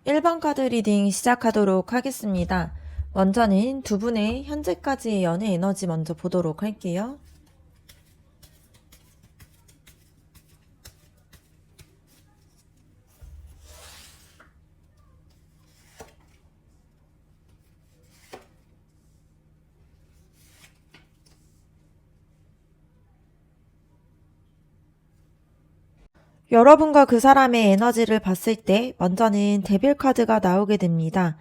1번 카드 리딩 시작하도록 하겠습니다. 먼저는 두 분의 현재까지의 연애 에너지 먼저 보도록 할게요. 여러분과 그 사람의 에너지를 봤을 때 먼저는 데빌 카드가 나오게 됩니다.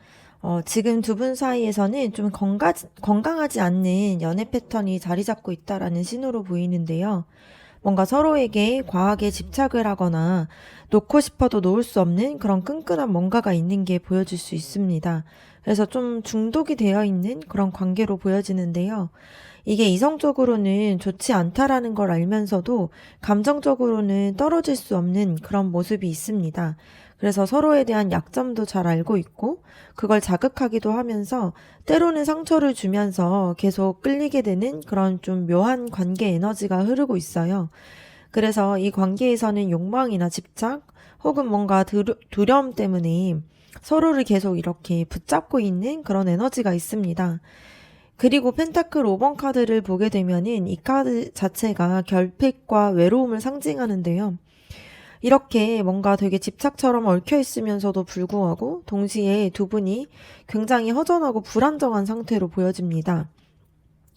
지금 두 분 사이에서는 좀 건강하지 않는 연애 패턴이 자리 잡고 있다라는 신호로 보이는데요. 뭔가 서로에게 과하게 집착을 하거나 놓고 싶어도 놓을 수 없는 그런 끈끈한 뭔가가 있는 게 보여질 수 있습니다. 그래서 좀 중독이 되어 있는 그런 관계로 보여지는데요. 이게 이성적으로는 좋지 않다라는 걸 알면서도 감정적으로는 떨어질 수 없는 그런 모습이 있습니다. 그래서 서로에 대한 약점도 잘 알고 있고 그걸 자극하기도 하면서 때로는 상처를 주면서 계속 끌리게 되는 그런 좀 묘한 관계 에너지가 흐르고 있어요. 그래서 이 관계에서는 욕망이나 집착 혹은 뭔가 두려움 때문에 서로를 계속 이렇게 붙잡고 있는 그런 에너지가 있습니다. 그리고 펜타클 5번 카드를 보게 되면은 이 카드 자체가 결핍과 외로움을 상징하는데요. 이렇게 뭔가 되게 집착처럼 얽혀 있으면서도 불구하고 동시에 두 분이 굉장히 허전하고 불안정한 상태로 보여집니다.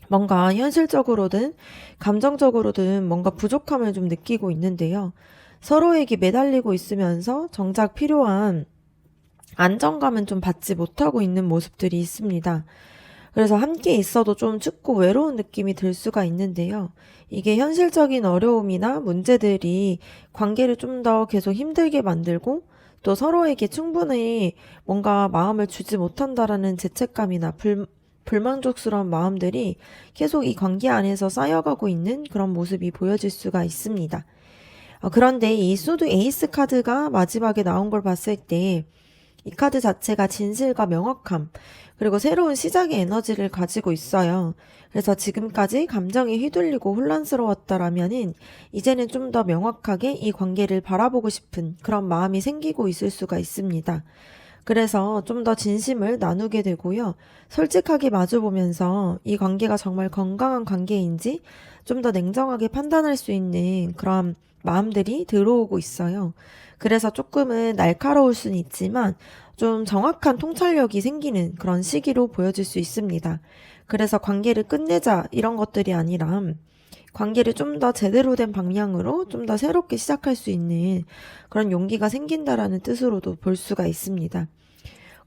뭔가 현실적으로든 감정적으로든 뭔가 부족함을 좀 느끼고 있는데요. 서로에게 매달리고 있으면서 정작 필요한 안정감은 좀 받지 못하고 있는 모습들이 있습니다. 그래서 함께 있어도 좀 춥고 외로운 느낌이 들 수가 있는데요. 이게 현실적인 어려움이나 문제들이 관계를 좀 더 계속 힘들게 만들고 또 서로에게 충분히 뭔가 마음을 주지 못한다라는 죄책감이나 불만족스러운 마음들이 계속 이 관계 안에서 쌓여가고 있는 그런 모습이 보여질 수가 있습니다. 그런데 이 소드 에이스 카드가 마지막에 나온 걸 봤을 때 이 카드 자체가 진실과 명확함, 그리고 새로운 시작의 에너지를 가지고 있어요. 그래서 지금까지 감정이 휘둘리고 혼란스러웠다라면은 이제는 좀 더 명확하게 이 관계를 바라보고 싶은 그런 마음이 생기고 있을 수가 있습니다. 그래서 좀 더 진심을 나누게 되고요. 솔직하게 마주보면서 이 관계가 정말 건강한 관계인지 좀 더 냉정하게 판단할 수 있는 그런 마음들이 들어오고 있어요. 그래서 조금은 날카로울 수는 있지만 좀 정확한 통찰력이 생기는 그런 시기로 보여질 수 있습니다. 그래서 관계를 끝내자 이런 것들이 아니라 관계를 좀 더 제대로 된 방향으로 좀 더 새롭게 시작할 수 있는 그런 용기가 생긴다라는 뜻으로도 볼 수가 있습니다.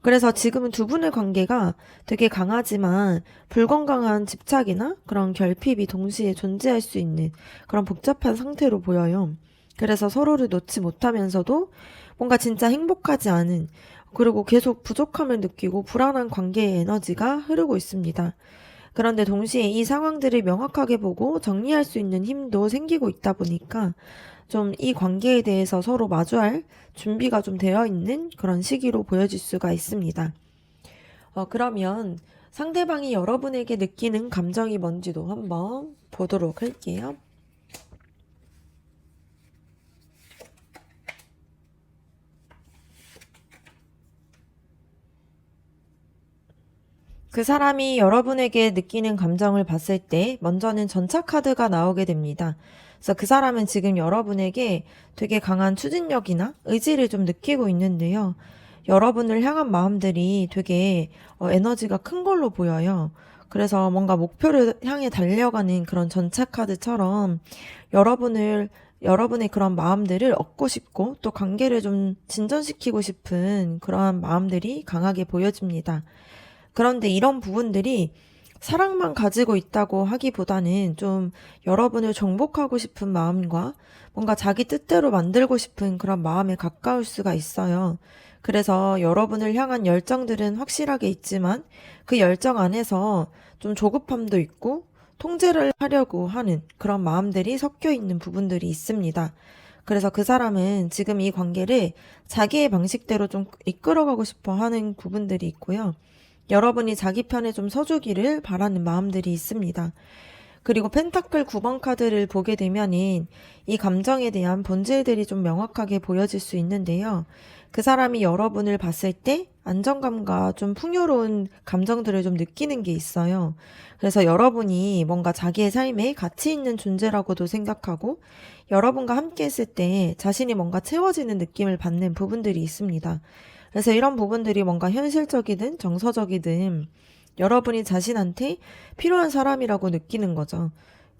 그래서 지금은 두 분의 관계가 되게 강하지만 불건강한 집착이나 그런 결핍이 동시에 존재할 수 있는 그런 복잡한 상태로 보여요. 그래서 서로를 놓지 못하면서도 뭔가 진짜 행복하지 않은, 그리고 계속 부족함을 느끼고 불안한 관계의 에너지가 흐르고 있습니다. 그런데 동시에 이 상황들을 명확하게 보고 정리할 수 있는 힘도 생기고 있다 보니까 좀 이 관계에 대해서 서로 마주할 준비가 좀 되어 있는 그런 시기로 보여질 수가 있습니다. 그러면 상대방이 여러분에게 느끼는 감정이 뭔지도 한번 보도록 할게요. 그 사람이 여러분에게 느끼는 감정을 봤을 때 먼저는 전차 카드가 나오게 됩니다. 그래서 그 사람은 지금 여러분에게 되게 강한 추진력이나 의지를 좀 느끼고 있는데요. 여러분을 향한 마음들이 되게 에너지가 큰 걸로 보여요. 그래서 뭔가 목표를 향해 달려가는 그런 전차 카드처럼 여러분을 여러분의 그런 마음들을 얻고 싶고 또 관계를 좀 진전시키고 싶은 그러한 마음들이 강하게 보여집니다. 그런데 이런 부분들이 사랑만 가지고 있다고 하기보다는 좀 여러분을 정복하고 싶은 마음과 뭔가 자기 뜻대로 만들고 싶은 그런 마음에 가까울 수가 있어요. 그래서 여러분을 향한 열정들은 확실하게 있지만 그 열정 안에서 좀 조급함도 있고 통제를 하려고 하는 그런 마음들이 섞여 있는 부분들이 있습니다. 그래서 그 사람은 지금 이 관계를 자기의 방식대로 좀 이끌어가고 싶어 하는 부분들이 있고요. 여러분이 자기 편에 좀 서주기를 바라는 마음들이 있습니다. 그리고 펜타클 9번 카드를 보게 되면은 이 감정에 대한 본질들이 좀 명확하게 보여질 수 있는데요. 그 사람이 여러분을 봤을 때 안정감과 좀 풍요로운 감정들을 좀 느끼는 게 있어요. 그래서 여러분이 뭔가 자기의 삶에 가치 있는 존재라고도 생각하고 여러분과 함께 했을 때 자신이 뭔가 채워지는 느낌을 받는 부분들이 있습니다. 그래서 이런 부분들이 뭔가 현실적이든 정서적이든 여러분이 자신한테 필요한 사람이라고 느끼는 거죠.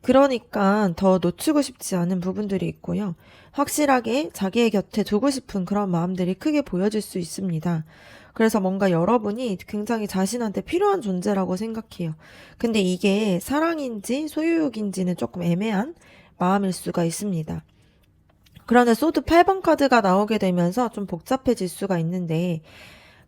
그러니까 더 놓치고 싶지 않은 부분들이 있고요. 확실하게 자기의 곁에 두고 싶은 그런 마음들이 크게 보여질 수 있습니다. 그래서 뭔가 여러분이 굉장히 자신한테 필요한 존재라고 생각해요. 근데 이게 사랑인지 소유욕인지는 조금 애매한 마음일 수가 있습니다. 그런데 소드 8번 카드가 나오게 되면서 좀 복잡해질 수가 있는데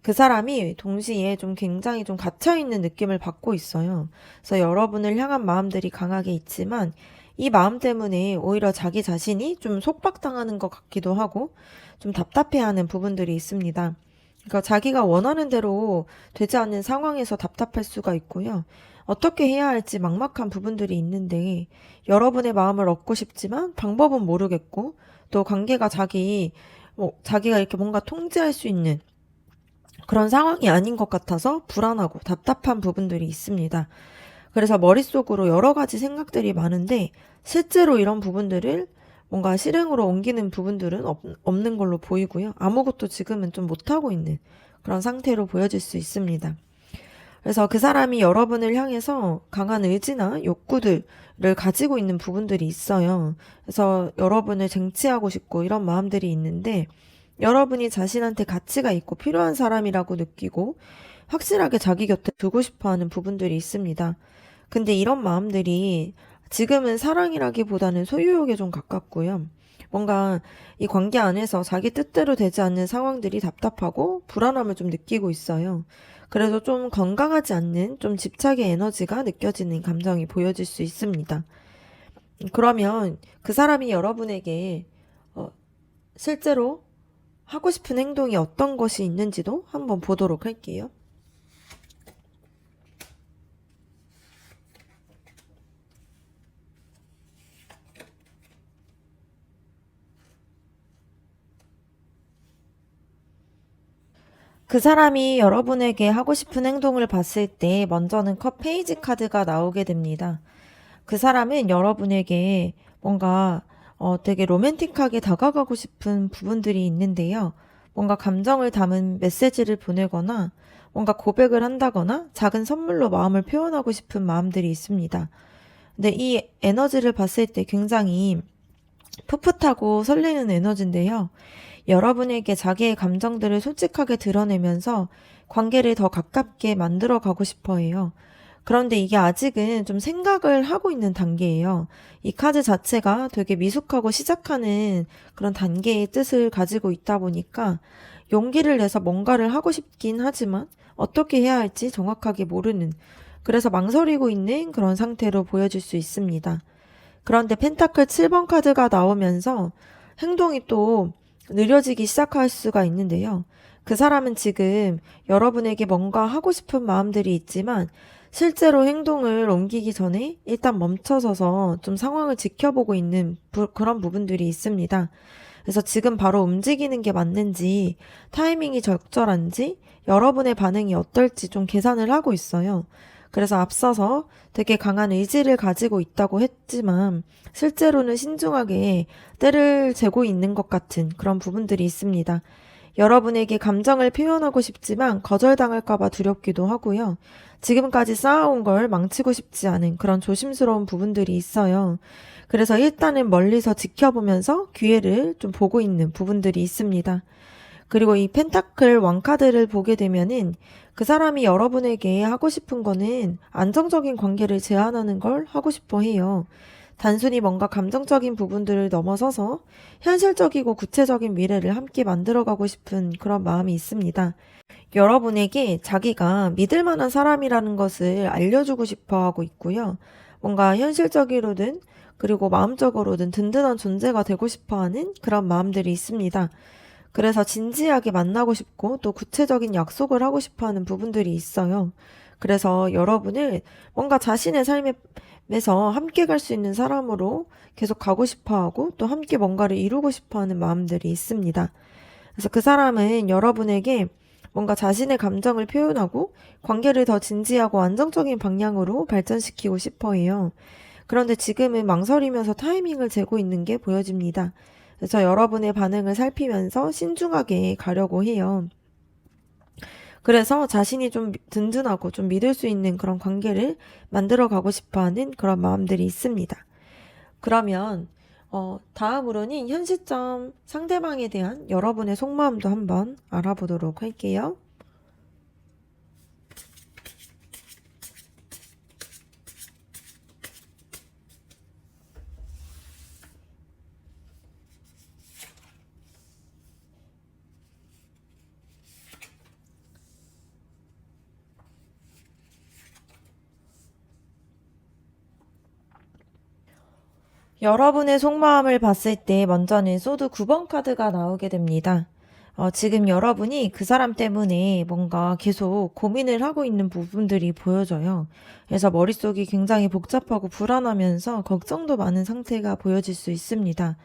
그 사람이 동시에 좀 굉장히 좀 갇혀있는 느낌을 받고 있어요. 그래서 여러분을 향한 마음들이 강하게 있지만 이 마음 때문에 오히려 자기 자신이 좀 속박당하는 것 같기도 하고 좀 답답해하는 부분들이 있습니다. 그러니까 자기가 원하는 대로 되지 않는 상황에서 답답할 수가 있고요. 어떻게 해야 할지 막막한 부분들이 있는데 여러분의 마음을 얻고 싶지만 방법은 모르겠고 또 관계가 자기가 이렇게 뭔가 통제할 수 있는 그런 상황이 아닌 것 같아서 불안하고 답답한 부분들이 있습니다. 그래서 머릿속으로 여러 가지 생각들이 많은데 실제로 이런 부분들을 뭔가 실행으로 옮기는 부분들은 없는 걸로 보이고요. 아무것도 지금은 좀 못하고 있는 그런 상태로 보여질 수 있습니다. 그래서 그 사람이 여러분을 향해서 강한 의지나 욕구들을 가지고 있는 부분들이 있어요. 그래서 여러분을 쟁취하고 싶고 이런 마음들이 있는데 여러분이 자신한테 가치가 있고 필요한 사람이라고 느끼고 확실하게 자기 곁에 두고 싶어 하는 부분들이 있습니다. 근데 이런 마음들이 지금은 사랑이라기보다는 소유욕에 좀 가깝고요. 뭔가 이 관계 안에서 자기 뜻대로 되지 않는 상황들이 답답하고 불안함을 좀 느끼고 있어요. 그래서 좀 건강하지 않는 좀 집착의 에너지가 느껴지는 감정이 보여질 수 있습니다. 그러면 그 사람이 여러분에게 실제로 하고 싶은 행동이 어떤 것이 있는지도 한번 보도록 할게요. 그 사람이 여러분에게 하고 싶은 행동을 봤을 때 먼저는 컵 페이지 카드가 나오게 됩니다. 그 사람은 여러분에게 뭔가 되게 로맨틱하게 다가가고 싶은 부분들이 있는데요. 뭔가 감정을 담은 메시지를 보내거나 뭔가 고백을 한다거나 작은 선물로 마음을 표현하고 싶은 마음들이 있습니다. 근데 이 에너지를 봤을 때 굉장히 풋풋하고 설레는 에너지인데요. 여러분에게 자기의 감정들을 솔직하게 드러내면서 관계를 더 가깝게 만들어 가고 싶어 해요. 그런데 이게 아직은 좀 생각을 하고 있는 단계예요. 이 카드 자체가 되게 미숙하고 시작하는 그런 단계의 뜻을 가지고 있다 보니까 용기를 내서 뭔가를 하고 싶긴 하지만 어떻게 해야 할지 정확하게 모르는 그래서 망설이고 있는 그런 상태로 보여질 수 있습니다. 그런데 펜타클 7번 카드가 나오면서 행동이 또 느려지기 시작할 수가 있는데요. 그 사람은 지금 여러분에게 뭔가 하고 싶은 마음들이 있지만 실제로 행동을 옮기기 전에 일단 멈춰서서 좀 상황을 지켜보고 있는 그런 부분들이 있습니다. 그래서 지금 바로 움직이는 게 맞는지 타이밍이 적절한지 여러분의 반응이 어떨지 좀 계산을 하고 있어요. 그래서 앞서서 되게 강한 의지를 가지고 있다고 했지만 실제로는 신중하게 때를 재고 있는 것 같은 그런 부분들이 있습니다. 여러분에게 감정을 표현하고 싶지만 거절당할까봐 두렵기도 하고요. 지금까지 쌓아온 걸 망치고 싶지 않은 그런 조심스러운 부분들이 있어요. 그래서 일단은 멀리서 지켜보면서 기회를 좀 보고 있는 부분들이 있습니다. 그리고 이 펜타클 왕카드를 보게 되면은 그 사람이 여러분에게 하고 싶은 거는 안정적인 관계를 제안하는 걸 하고 싶어 해요. 단순히 뭔가 감정적인 부분들을 넘어서서 현실적이고 구체적인 미래를 함께 만들어가고 싶은 그런 마음이 있습니다. 여러분에게 자기가 믿을 만한 사람이라는 것을 알려주고 싶어 하고 있고요. 뭔가 현실적으로든 그리고 마음적으로든 든든한 존재가 되고 싶어 하는 그런 마음들이 있습니다. 그래서 진지하게 만나고 싶고 또 구체적인 약속을 하고 싶어 하는 부분들이 있어요. 그래서 여러분을 뭔가 자신의 삶에 에서 함께 갈 수 있는 사람으로 계속 가고 싶어 하고 또 함께 뭔가를 이루고 싶어 하는 마음들이 있습니다. 그래서 그 사람은 여러분에게 뭔가 자신의 감정을 표현하고 관계를 더 진지하고 안정적인 방향으로 발전시키고 싶어 해요. 그런데 지금은 망설이면서 타이밍을 재고 있는 게 보여집니다. 그래서 여러분의 반응을 살피면서 신중하게 가려고 해요. 그래서 자신이 좀 든든하고 좀 믿을 수 있는 그런 관계를 만들어 가고 싶어 하는 그런 마음들이 있습니다. 그러면 다음으로는 현 시점 상대방에 대한 여러분의 속마음도 한번 알아보도록 할게요. 여러분의 속마음을 봤을 때 먼저는 소드 9번 카드가 나오게 됩니다. 지금 여러분이 그 사람 때문에 뭔가 계속 고민을 하고 있는 부분들이 보여져요. 그래서 머릿속이 굉장히 복잡하고 불안하면서 걱정도 많은 상태가 보여질 수 있습니다.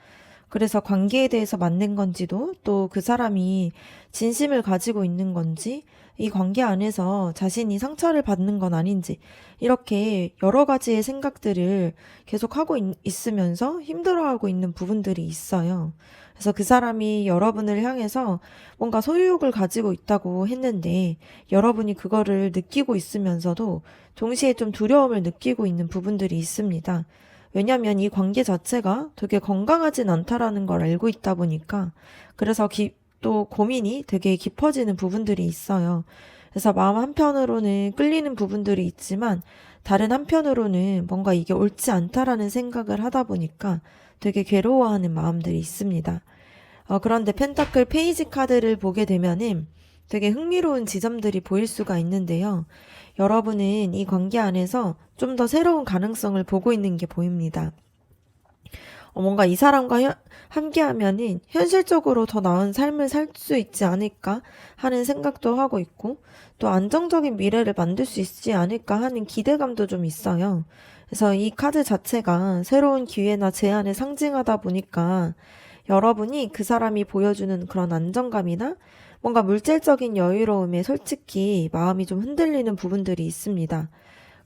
그래서 관계에 대해서 맞는 건지도 또 그 사람이 진심을 가지고 있는 건지 이 관계 안에서 자신이 상처를 받는 건 아닌지 이렇게 여러 가지의 생각들을 계속 하고 있으면서 힘들어하고 있는 부분들이 있어요. 그래서 그 사람이 여러분을 향해서 뭔가 소유욕을 가지고 있다고 했는데 여러분이 그거를 느끼고 있으면서도 동시에 좀 두려움을 느끼고 있는 부분들이 있습니다. 왜냐면 이 관계 자체가 되게 건강하진 않다라는 걸 알고 있다 보니까 그래서 또 고민이 되게 깊어지는 부분들이 있어요. 그래서 마음 한편으로는 끌리는 부분들이 있지만 다른 한편으로는 뭔가 이게 옳지 않다라는 생각을 하다 보니까 되게 괴로워하는 마음들이 있습니다. 그런데 펜타클 페이지 카드를 보게 되면은 되게 흥미로운 지점들이 보일 수가 있는데요. 여러분은 이 관계 안에서 좀 더 새로운 가능성을 보고 있는 게 보입니다. 뭔가 이 사람과 함께 하면은 현실적으로 더 나은 삶을 살 수 있지 않을까 하는 생각도 하고 있고 또 안정적인 미래를 만들 수 있지 않을까 하는 기대감도 좀 있어요. 그래서 이 카드 자체가 새로운 기회나 제안을 상징하다 보니까 여러분이 그 사람이 보여주는 그런 안정감이나 뭔가 물질적인 여유로움에 솔직히 마음이 좀 흔들리는 부분들이 있습니다.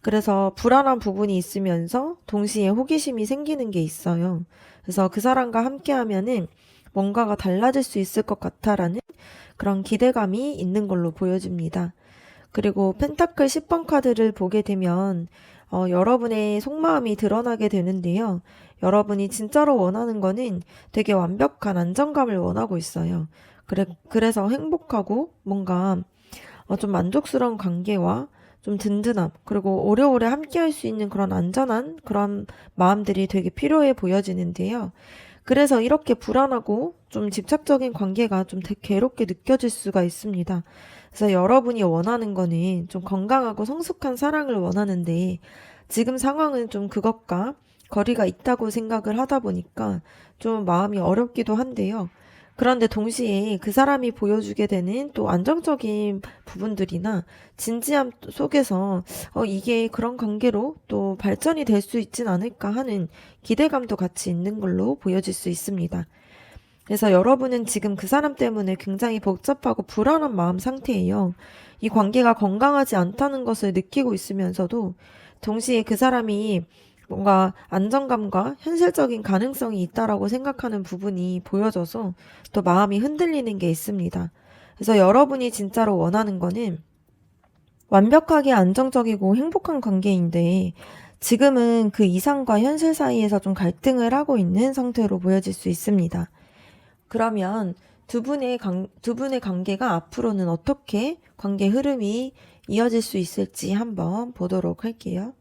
그래서 불안한 부분이 있으면서 동시에 호기심이 생기는 게 있어요. 그래서 그 사람과 함께 하면은 뭔가가 달라질 수 있을 것 같아라는 그런 기대감이 있는 걸로 보여집니다. 그리고 펜타클 10번 카드를 보게 되면 여러분의 속마음이 드러나게 되는데요. 여러분이 진짜로 원하는 거는 되게 완벽한 안정감을 원하고 있어요. 그래서 행복하고 뭔가 좀 만족스러운 관계와 좀 든든함, 그리고 오래오래 함께 할 수 있는 그런 안전한 그런 마음들이 되게 필요해 보여지는데요. 그래서 이렇게 불안하고 좀 집착적인 관계가 좀 되게 괴롭게 느껴질 수가 있습니다. 그래서 여러분이 원하는 거는 좀 건강하고 성숙한 사랑을 원하는데 지금 상황은 좀 그것과 거리가 있다고 생각을 하다 보니까 좀 마음이 어렵기도 한데요. 그런데 동시에 그 사람이 보여주게 되는 또 안정적인 부분들이나 진지함 속에서 이게 그런 관계로 또 발전이 될 수 있진 않을까 하는 기대감도 같이 있는 걸로 보여질 수 있습니다. 그래서 여러분은 지금 그 사람 때문에 굉장히 복잡하고 불안한 마음 상태예요. 이 관계가 건강하지 않다는 것을 느끼고 있으면서도 동시에 그 사람이 뭔가 안정감과 현실적인 가능성이 있다라고 생각하는 부분이 보여져서 또 마음이 흔들리는 게 있습니다. 그래서 여러분이 진짜로 원하는 거는 완벽하게 안정적이고 행복한 관계인데 지금은 그 이상과 현실 사이에서 좀 갈등을 하고 있는 상태로 보여질 수 있습니다. 그러면 두 분의 관계가 앞으로는 어떻게 관계 흐름이 이어질 수 있을지 한번 보도록 할게요.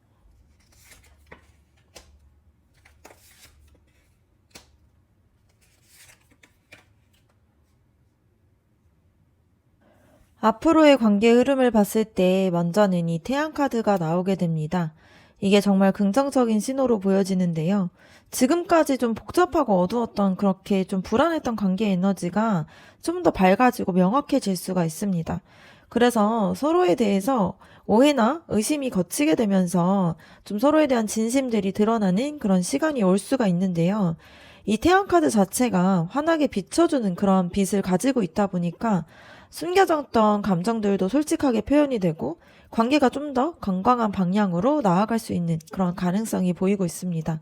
앞으로의 관계 흐름을 봤을 때 먼저는 이 태양 카드가 나오게 됩니다. 이게 정말 긍정적인 신호로 보여지는데요. 지금까지 좀 복잡하고 어두웠던 그렇게 좀 불안했던 관계 에너지가 좀 더 밝아지고 명확해질 수가 있습니다. 그래서 서로에 대해서 오해나 의심이 걷히게 되면서 좀 서로에 대한 진심들이 드러나는 그런 시간이 올 수가 있는데요. 이 태양카드 자체가 환하게 비춰주는 그런 빛을 가지고 있다 보니까 숨겨졌던 감정들도 솔직하게 표현이 되고 관계가 좀 더 건강한 방향으로 나아갈 수 있는 그런 가능성이 보이고 있습니다.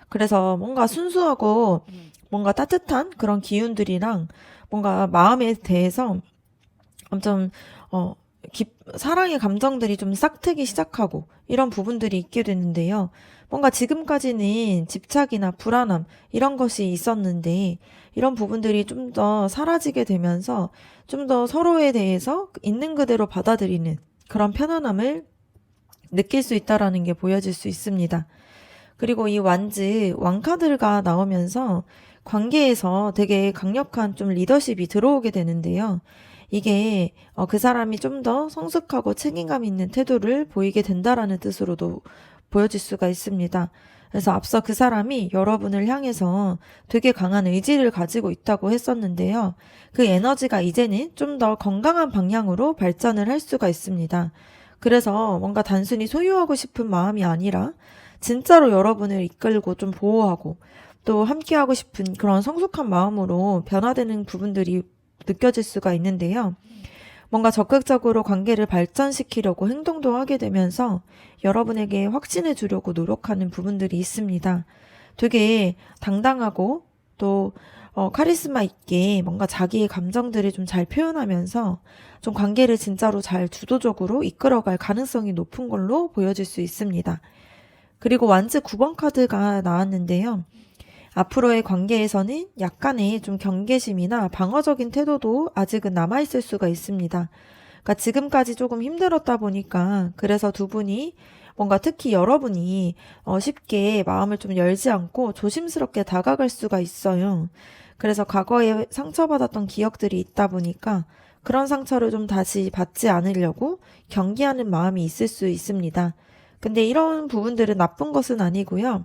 그래서 뭔가 순수하고 뭔가 따뜻한 그런 기운들이랑 뭔가 마음에 대해서 좀, 어, 사랑의 감정들이 좀 싹트기 시작하고 이런 부분들이 있게 되는데요. 뭔가 지금까지는 집착이나 불안함 이런 것이 있었는데 이런 부분들이 좀 더 사라지게 되면서 좀 더 서로에 대해서 있는 그대로 받아들이는 그런 편안함을 느낄 수 있다라는 게 보여질 수 있습니다. 그리고 이 왕카드가 나오면서 관계에서 되게 강력한 좀 리더십이 들어오게 되는데요. 이게 그 사람이 좀 더 성숙하고 책임감 있는 태도를 보이게 된다라는 뜻으로도 보여질 수가 있습니다. 그래서 앞서 그 사람이 여러분을 향해서 되게 강한 의지를 가지고 있다고 했었는데요. 그 에너지가 이제는 좀 더 건강한 방향으로 발전을 할 수가 있습니다. 그래서 뭔가 단순히 소유하고 싶은 마음이 아니라 진짜로 여러분을 이끌고 좀 보호하고 또 함께하고 싶은 그런 성숙한 마음으로 변화되는 부분들이 느껴질 수가 있는데요. 뭔가 적극적으로 관계를 발전시키려고 행동도 하게 되면서 여러분에게 확신해 주려고 노력하는 부분들이 있습니다. 되게 당당하고 또 카리스마 있게 뭔가 자기의 감정들을 좀 잘 표현하면서 좀 관계를 진짜로 잘 주도적으로 이끌어갈 가능성이 높은 걸로 보여질 수 있습니다. 그리고 완즈 9번 카드가 나왔는데요. 앞으로의 관계에서는 약간의 좀 경계심이나 방어적인 태도도 아직은 남아있을 수가 있습니다. 그러니까 지금까지 조금 힘들었다 보니까 그래서 두 분이 뭔가 특히 여러분이 쉽게 마음을 좀 열지 않고 조심스럽게 다가갈 수가 있어요. 그래서 과거에 상처받았던 기억들이 있다 보니까 그런 상처를 좀 다시 받지 않으려고 경계하는 마음이 있을 수 있습니다. 근데 이런 부분들은 나쁜 것은 아니고요.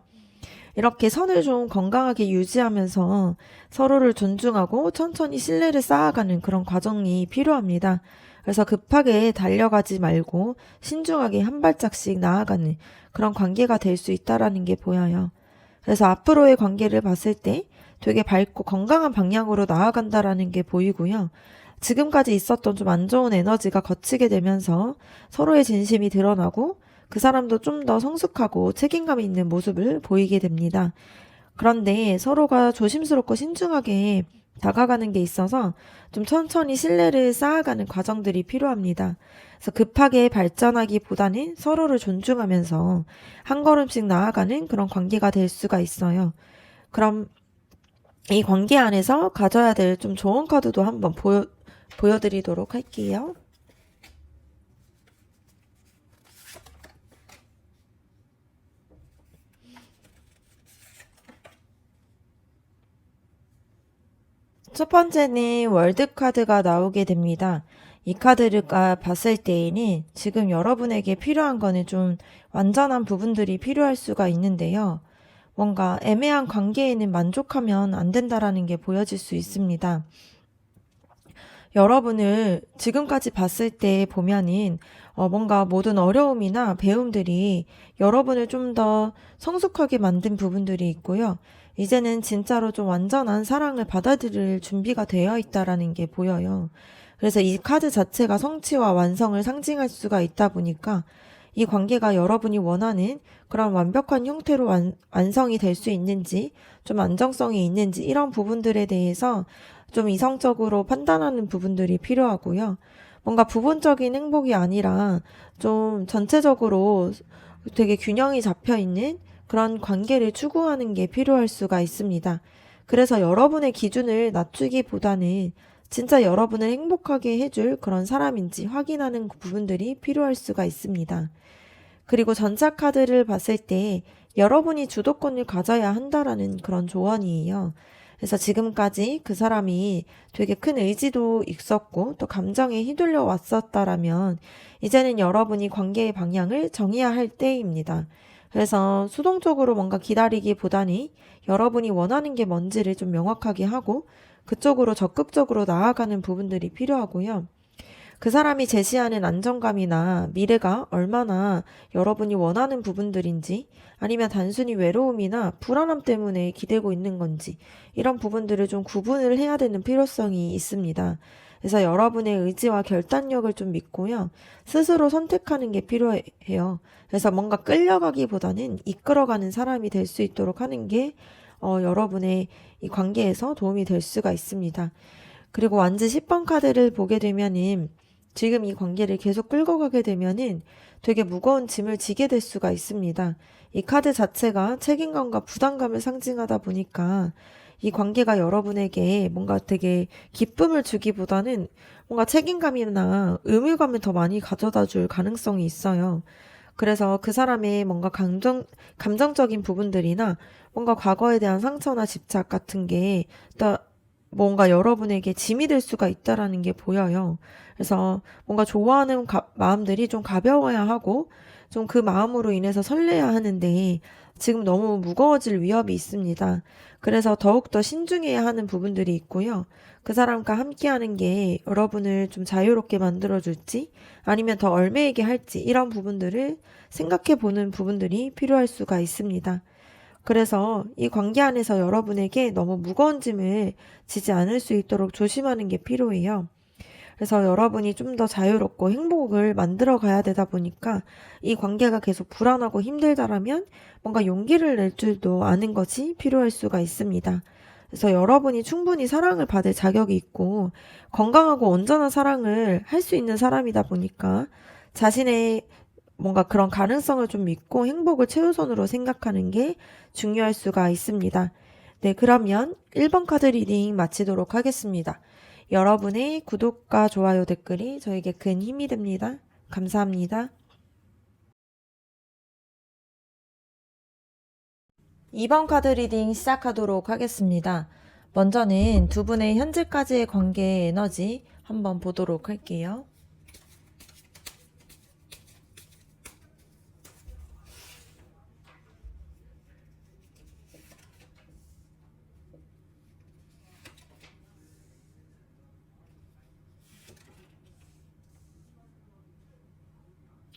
이렇게 선을 좀 건강하게 유지하면서 서로를 존중하고 천천히 신뢰를 쌓아가는 그런 과정이 필요합니다. 그래서 급하게 달려가지 말고 신중하게 한 발짝씩 나아가는 그런 관계가 될 수 있다라는 게 보여요. 그래서 앞으로의 관계를 봤을 때 되게 밝고 건강한 방향으로 나아간다라는 게 보이고요. 지금까지 있었던 좀 안 좋은 에너지가 거치게 되면서 서로의 진심이 드러나고 그 사람도 좀 더 성숙하고 책임감 있는 모습을 보이게 됩니다. 그런데 서로가 조심스럽고 신중하게 다가가는 게 있어서 좀 천천히 신뢰를 쌓아가는 과정들이 필요합니다. 그래서 급하게 발전하기보다는 서로를 존중하면서 한 걸음씩 나아가는 그런 관계가 될 수가 있어요. 그럼 이 관계 안에서 가져야 될 좀 좋은 카드도 한번 보여드리도록 할게요. 첫 번째는 월드카드가 나오게 됩니다. 이 카드를 봤을 때에는 지금 여러분에게 필요한 거는 좀 완전한 부분들이 필요할 수가 있는데요. 뭔가 애매한 관계에는 만족하면 안 된다라는 게 보여질 수 있습니다. 여러분을 지금까지 봤을 때 보면은 뭔가 모든 어려움이나 배움들이 여러분을 좀 더 성숙하게 만든 부분들이 있고요. 이제는 진짜로 좀 완전한 사랑을 받아들일 준비가 되어 있다라는 게 보여요. 그래서 이 카드 자체가 성취와 완성을 상징할 수가 있다 보니까 이 관계가 여러분이 원하는 그런 완벽한 형태로 완성이 될 수 있는지, 좀 안정성이 있는지 이런 부분들에 대해서 좀 이성적으로 판단하는 부분들이 필요하고요. 뭔가 부분적인 행복이 아니라 좀 전체적으로 되게 균형이 잡혀 있는 그런 관계를 추구하는 게 필요할 수가 있습니다. 그래서 여러분의 기준을 낮추기보다는 진짜 여러분을 행복하게 해줄 그런 사람인지 확인하는 부분들이 필요할 수가 있습니다. 그리고 전차 카드를 봤을 때 여러분이 주도권을 가져야 한다라는 그런 조언이에요. 그래서 지금까지 그 사람이 되게 큰 의지도 있었고 또 감정에 휘둘려 왔었다라면 이제는 여러분이 관계의 방향을 정해야 할 때입니다. 그래서 수동적으로 뭔가 기다리기보다는 여러분이 원하는 게 뭔지를 좀 명확하게 하고 그쪽으로 적극적으로 나아가는 부분들이 필요하고요. 그 사람이 제시하는 안정감이나 미래가 얼마나 여러분이 원하는 부분들인지 아니면 단순히 외로움이나 불안함 때문에 기대고 있는 건지 이런 부분들을 좀 구분을 해야 되는 필요성이 있습니다. 그래서 여러분의 의지와 결단력을 좀 믿고요. 스스로 선택하는 게 필요해요. 그래서 뭔가 끌려가기보다는 이끌어가는 사람이 될 수 있도록 하는 게 여러분의 이 관계에서 도움이 될 수가 있습니다. 그리고 완즈 10번 카드를 보게 되면은 지금 이 관계를 계속 끌고 가게 되면은 되게 무거운 짐을 지게 될 수가 있습니다. 이 카드 자체가 책임감과 부담감을 상징하다 보니까 이 관계가 여러분에게 뭔가 되게 기쁨을 주기보다는 뭔가 책임감이나 의무감을 더 많이 가져다 줄 가능성이 있어요. 그래서 그 사람의 뭔가 감정적인 부분들이나 뭔가 과거에 대한 상처나 집착 같은 게 또 뭔가 여러분에게 짐이 될 수가 있다라는 게 보여요. 그래서 뭔가 좋아하는 마음들이 좀 가벼워야 하고 좀 그 마음으로 인해서 설레야 하는데 지금 너무 무거워질 위협이 있습니다. 그래서 더욱더 신중해야 하는 부분들이 있고요. 그 사람과 함께하는 게 여러분을 좀 자유롭게 만들어줄지 아니면 더 얽매이게 할지 이런 부분들을 생각해 보는 부분들이 필요할 수가 있습니다. 그래서 이 관계 안에서 여러분에게 너무 무거운 짐을 지지 않을 수 있도록 조심하는 게 필요해요. 그래서 여러분이 좀 더 자유롭고 행복을 만들어 가야 되다 보니까 이 관계가 계속 불안하고 힘들다라면 뭔가 용기를 낼 줄도 아는 것이 필요할 수가 있습니다. 그래서 여러분이 충분히 사랑을 받을 자격이 있고 건강하고 온전한 사랑을 할 수 있는 사람이다 보니까 자신의 뭔가 그런 가능성을 좀 믿고 행복을 최우선으로 생각하는 게 중요할 수가 있습니다. 네, 그러면 1번 카드 리딩 마치도록 하겠습니다. 여러분의 구독과 좋아요 댓글이 저에게 큰 힘이 됩니다. 감사합니다. 2번 카드 리딩 시작하도록 하겠습니다. 먼저는 두 분의 현재까지의 관계의 에너지 한번 보도록 할게요.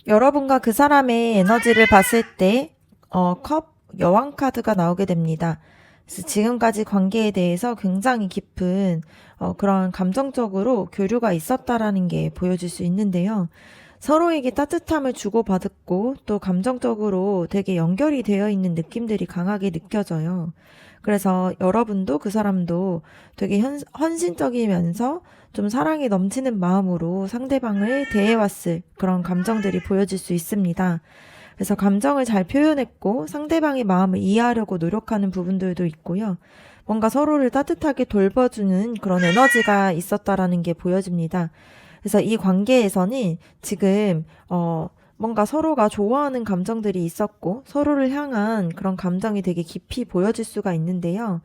여러분과 그 사람의 에너지를 봤을 때, 컵 여왕 카드가 나오게 됩니다. 그래서 지금까지 관계에 대해서 굉장히 깊은, 그런 감정적으로 교류가 있었다라는 게 보여질 수 있는데요. 서로에게 따뜻함을 주고받았고, 또 감정적으로 되게 연결이 되어 있는 느낌들이 강하게 느껴져요. 그래서 여러분도 그 사람도 되게 헌신적이면서 좀 사랑이 넘치는 마음으로 상대방을 대해왔을 그런 감정들이 보여질 수 있습니다. 그래서 감정을 잘 표현했고 상대방의 마음을 이해하려고 노력하는 부분들도 있고요. 뭔가 서로를 따뜻하게 돌봐주는 그런 에너지가 있었다라는 게 보여집니다. 그래서 이 관계에서는 지금 뭔가 서로가 좋아하는 감정들이 있었고 서로를 향한 그런 감정이 되게 깊이 보여질 수가 있는데요.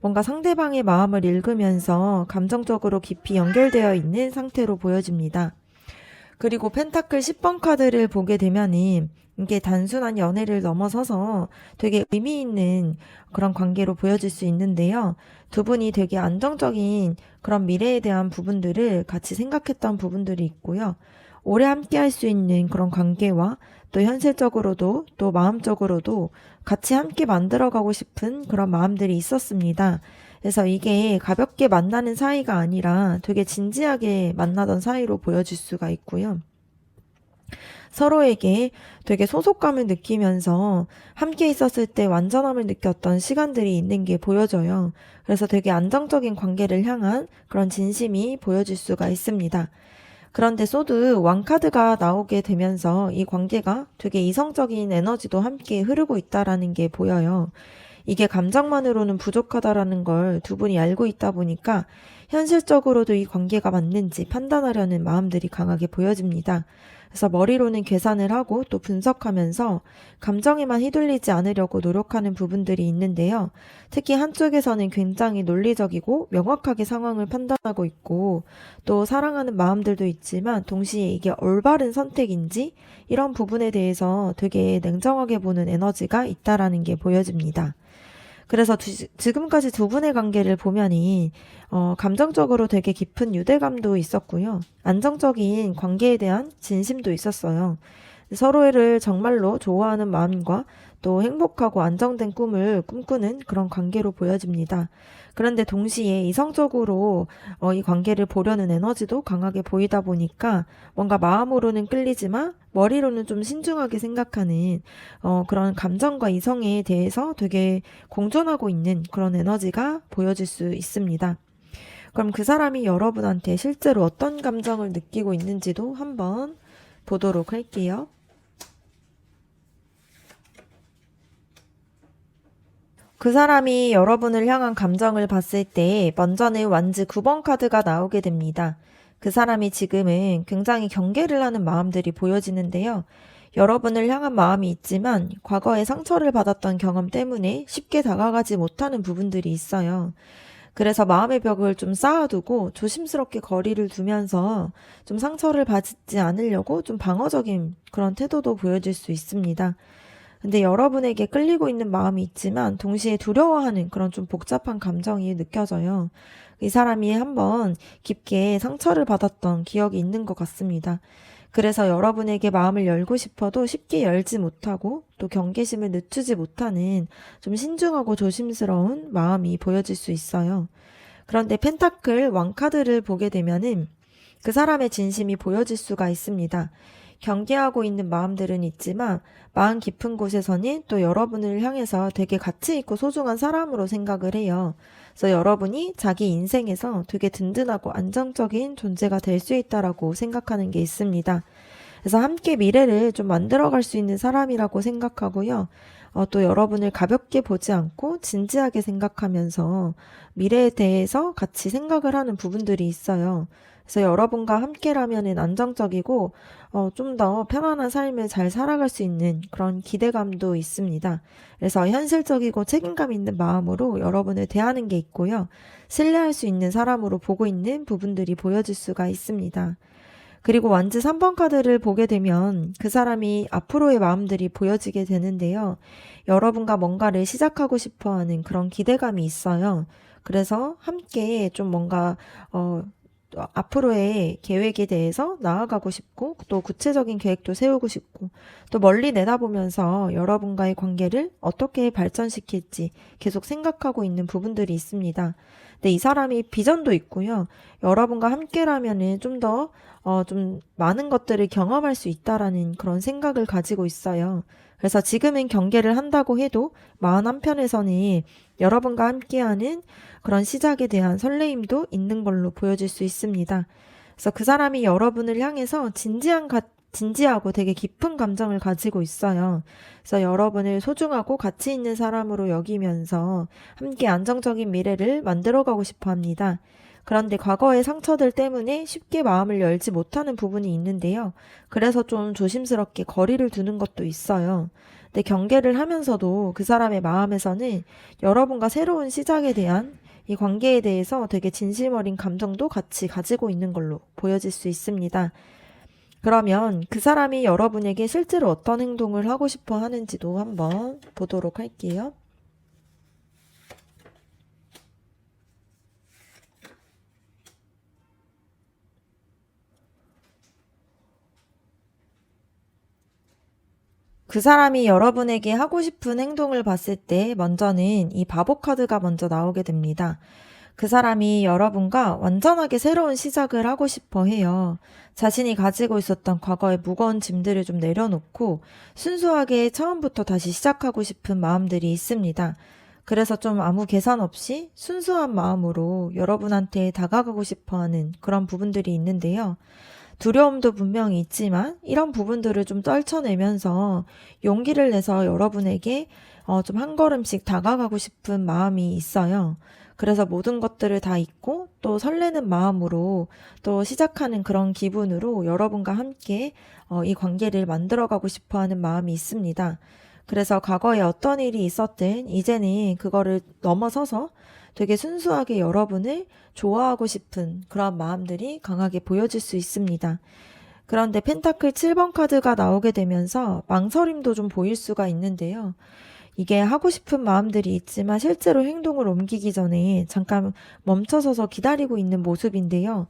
뭔가 상대방의 마음을 읽으면서 감정적으로 깊이 연결되어 있는 상태로 보여집니다. 그리고 펜타클 10번 카드를 보게 되면은 이게 단순한 연애를 넘어서서 되게 의미 있는 그런 관계로 보여질 수 있는데요. 두 분이 되게 안정적인 그런 미래에 대한 부분들을 같이 생각했던 부분들이 있고요. 오래 함께 할 수 있는 그런 관계와 또 현실적으로도 또 마음적으로도 같이 함께 만들어가고 싶은 그런 마음들이 있었습니다. 그래서 이게 가볍게 만나는 사이가 아니라 되게 진지하게 만나던 사이로 보여질 수가 있고요. 서로에게 되게 소속감을 느끼면서 함께 있었을 때 완전함을 느꼈던 시간들이 있는 게 보여져요. 그래서 되게 안정적인 관계를 향한 그런 진심이 보여질 수가 있습니다. 그런데 소드 왕카드가 나오게 되면서 이 관계가 되게 이성적인 에너지도 함께 흐르고 있다라는 게 보여요. 이게 감정만으로는 부족하다라는 걸 두 분이 알고 있다 보니까 현실적으로도 이 관계가 맞는지 판단하려는 마음들이 강하게 보여집니다. 그래서 머리로는 계산을 하고 또 분석하면서 감정에만 휘둘리지 않으려고 노력하는 부분들이 있는데요. 특히 한쪽에서는 굉장히 논리적이고 명확하게 상황을 판단하고 있고 또 사랑하는 마음들도 있지만 동시에 이게 올바른 선택인지 이런 부분에 대해서 되게 냉정하게 보는 에너지가 있다라는 게 보여집니다. 그래서 지금까지 두 분의 관계를 보면이 감정적으로 되게 깊은 유대감도 있었고요. 안정적인 관계에 대한 진심도 있었어요. 서로를 정말로 좋아하는 마음과 또 행복하고 안정된 꿈을 꿈꾸는 그런 관계로 보여집니다. 그런데 동시에 이성적으로 이 관계를 보려는 에너지도 강하게 보이다 보니까 뭔가 마음으로는 끌리지만 머리로는 좀 신중하게 생각하는 그런 감정과 이성에 대해서 되게 공존하고 있는 그런 에너지가 보여질 수 있습니다. 그럼 그 사람이 여러분한테 실제로 어떤 감정을 느끼고 있는지도 한번 보도록 할게요. 그 사람이 여러분을 향한 감정을 봤을 때 먼저는 완즈 9번 카드가 나오게 됩니다. 그 사람이 지금은 굉장히 경계를 하는 마음들이 보여지는데요. 여러분을 향한 마음이 있지만 과거에 상처를 받았던 경험 때문에 쉽게 다가가지 못하는 부분들이 있어요. 그래서 마음의 벽을 좀 쌓아두고 조심스럽게 거리를 두면서 좀 상처를 받지 않으려고 좀 방어적인 그런 태도도 보여질 수 있습니다. 근데 여러분에게 끌리고 있는 마음이 있지만 동시에 두려워하는 그런 좀 복잡한 감정이 느껴져요. 이 사람이 한번 깊게 상처를 받았던 기억이 있는 것 같습니다. 그래서 여러분에게 마음을 열고 싶어도 쉽게 열지 못하고 또 경계심을 늦추지 못하는 좀 신중하고 조심스러운 마음이 보여질 수 있어요. 그런데 펜타클 왕카드를 보게 되면은 그 사람의 진심이 보여질 수가 있습니다. 경계하고 있는 마음들은 있지만 마음 깊은 곳에서는 또 여러분을 향해서 되게 가치 있고 소중한 사람으로 생각을 해요. 그래서 여러분이 자기 인생에서 되게 든든하고 안정적인 존재가 될 수 있다라고 생각하는 게 있습니다. 그래서 함께 미래를 좀 만들어갈 수 있는 사람이라고 생각하고요. 또 여러분을 가볍게 보지 않고 진지하게 생각하면서 미래에 대해서 같이 생각을 하는 부분들이 있어요. 그래서 여러분과 함께라면은 안정적이고 좀 더 편안한 삶을 잘 살아갈 수 있는 그런 기대감도 있습니다. 그래서 현실적이고 책임감 있는 마음으로 여러분을 대하는 게 있고요. 신뢰할 수 있는 사람으로 보고 있는 부분들이 보여질 수가 있습니다. 그리고 완즈 3번 카드를 보게 되면 그 사람이 앞으로의 마음들이 보여지게 되는데요. 여러분과 뭔가를 시작하고 싶어 하는 그런 기대감이 있어요. 그래서 함께 좀 뭔가, 앞으로의 계획에 대해서 나아가고 싶고, 또 구체적인 계획도 세우고 싶고, 또 멀리 내다보면서 여러분과의 관계를 어떻게 발전시킬지 계속 생각하고 있는 부분들이 있습니다. 근데 이 사람이 비전도 있고요. 여러분과 함께라면은 좀 많은 것들을 경험할 수 있다라는 그런 생각을 가지고 있어요. 그래서 지금은 경계를 한다고 해도 마음 한편에서는 여러분과 함께하는 그런 시작에 대한 설레임도 있는 걸로 보여질 수 있습니다. 그래서 그 사람이 여러분을 향해서 진지하고 되게 깊은 감정을 가지고 있어요. 그래서 여러분을 소중하고 가치 있는 사람으로 여기면서 함께 안정적인 미래를 만들어가고 싶어 합니다. 그런데 과거의 상처들 때문에 쉽게 마음을 열지 못하는 부분이 있는데요. 그래서 좀 조심스럽게 거리를 두는 것도 있어요. 근데 경계를 하면서도 그 사람의 마음에서는 여러분과 새로운 시작에 대한 이 관계에 대해서 되게 진심 어린 감정도 같이 가지고 있는 걸로 보여질 수 있습니다. 그러면 그 사람이 여러분에게 실제로 어떤 행동을 하고 싶어 하는지도 한번 보도록 할게요. 그 사람이 여러분에게 하고 싶은 행동을 봤을 때 먼저는 이 바보 카드가 먼저 나오게 됩니다. 그 사람이 여러분과 완전하게 새로운 시작을 하고 싶어 해요. 자신이 가지고 있었던 과거의 무거운 짐들을 좀 내려놓고 순수하게 처음부터 다시 시작하고 싶은 마음들이 있습니다. 그래서 좀 아무 계산 없이 순수한 마음으로 여러분한테 다가가고 싶어 하는 그런 부분들이 있는데요. 두려움도 분명히 있지만 이런 부분들을 좀 떨쳐내면서 용기를 내서 여러분에게 좀 한 걸음씩 다가가고 싶은 마음이 있어요. 그래서 모든 것들을 다 잊고 또 설레는 마음으로 또 시작하는 그런 기분으로 여러분과 함께 이 관계를 만들어가고 싶어 하는 마음이 있습니다. 그래서 과거에 어떤 일이 있었든 이제는 그거를 넘어서서 되게 순수하게 여러분을 좋아하고 싶은 그런 마음들이 강하게 보여질 수 있습니다. 그런데 펜타클 7번 카드가 나오게 되면서 망설임도 좀 보일 수가 있는데요. 이게 하고 싶은 마음들이 있지만 실제로 행동을 옮기기 전에 잠깐 멈춰서서 기다리고 있는 모습인데요.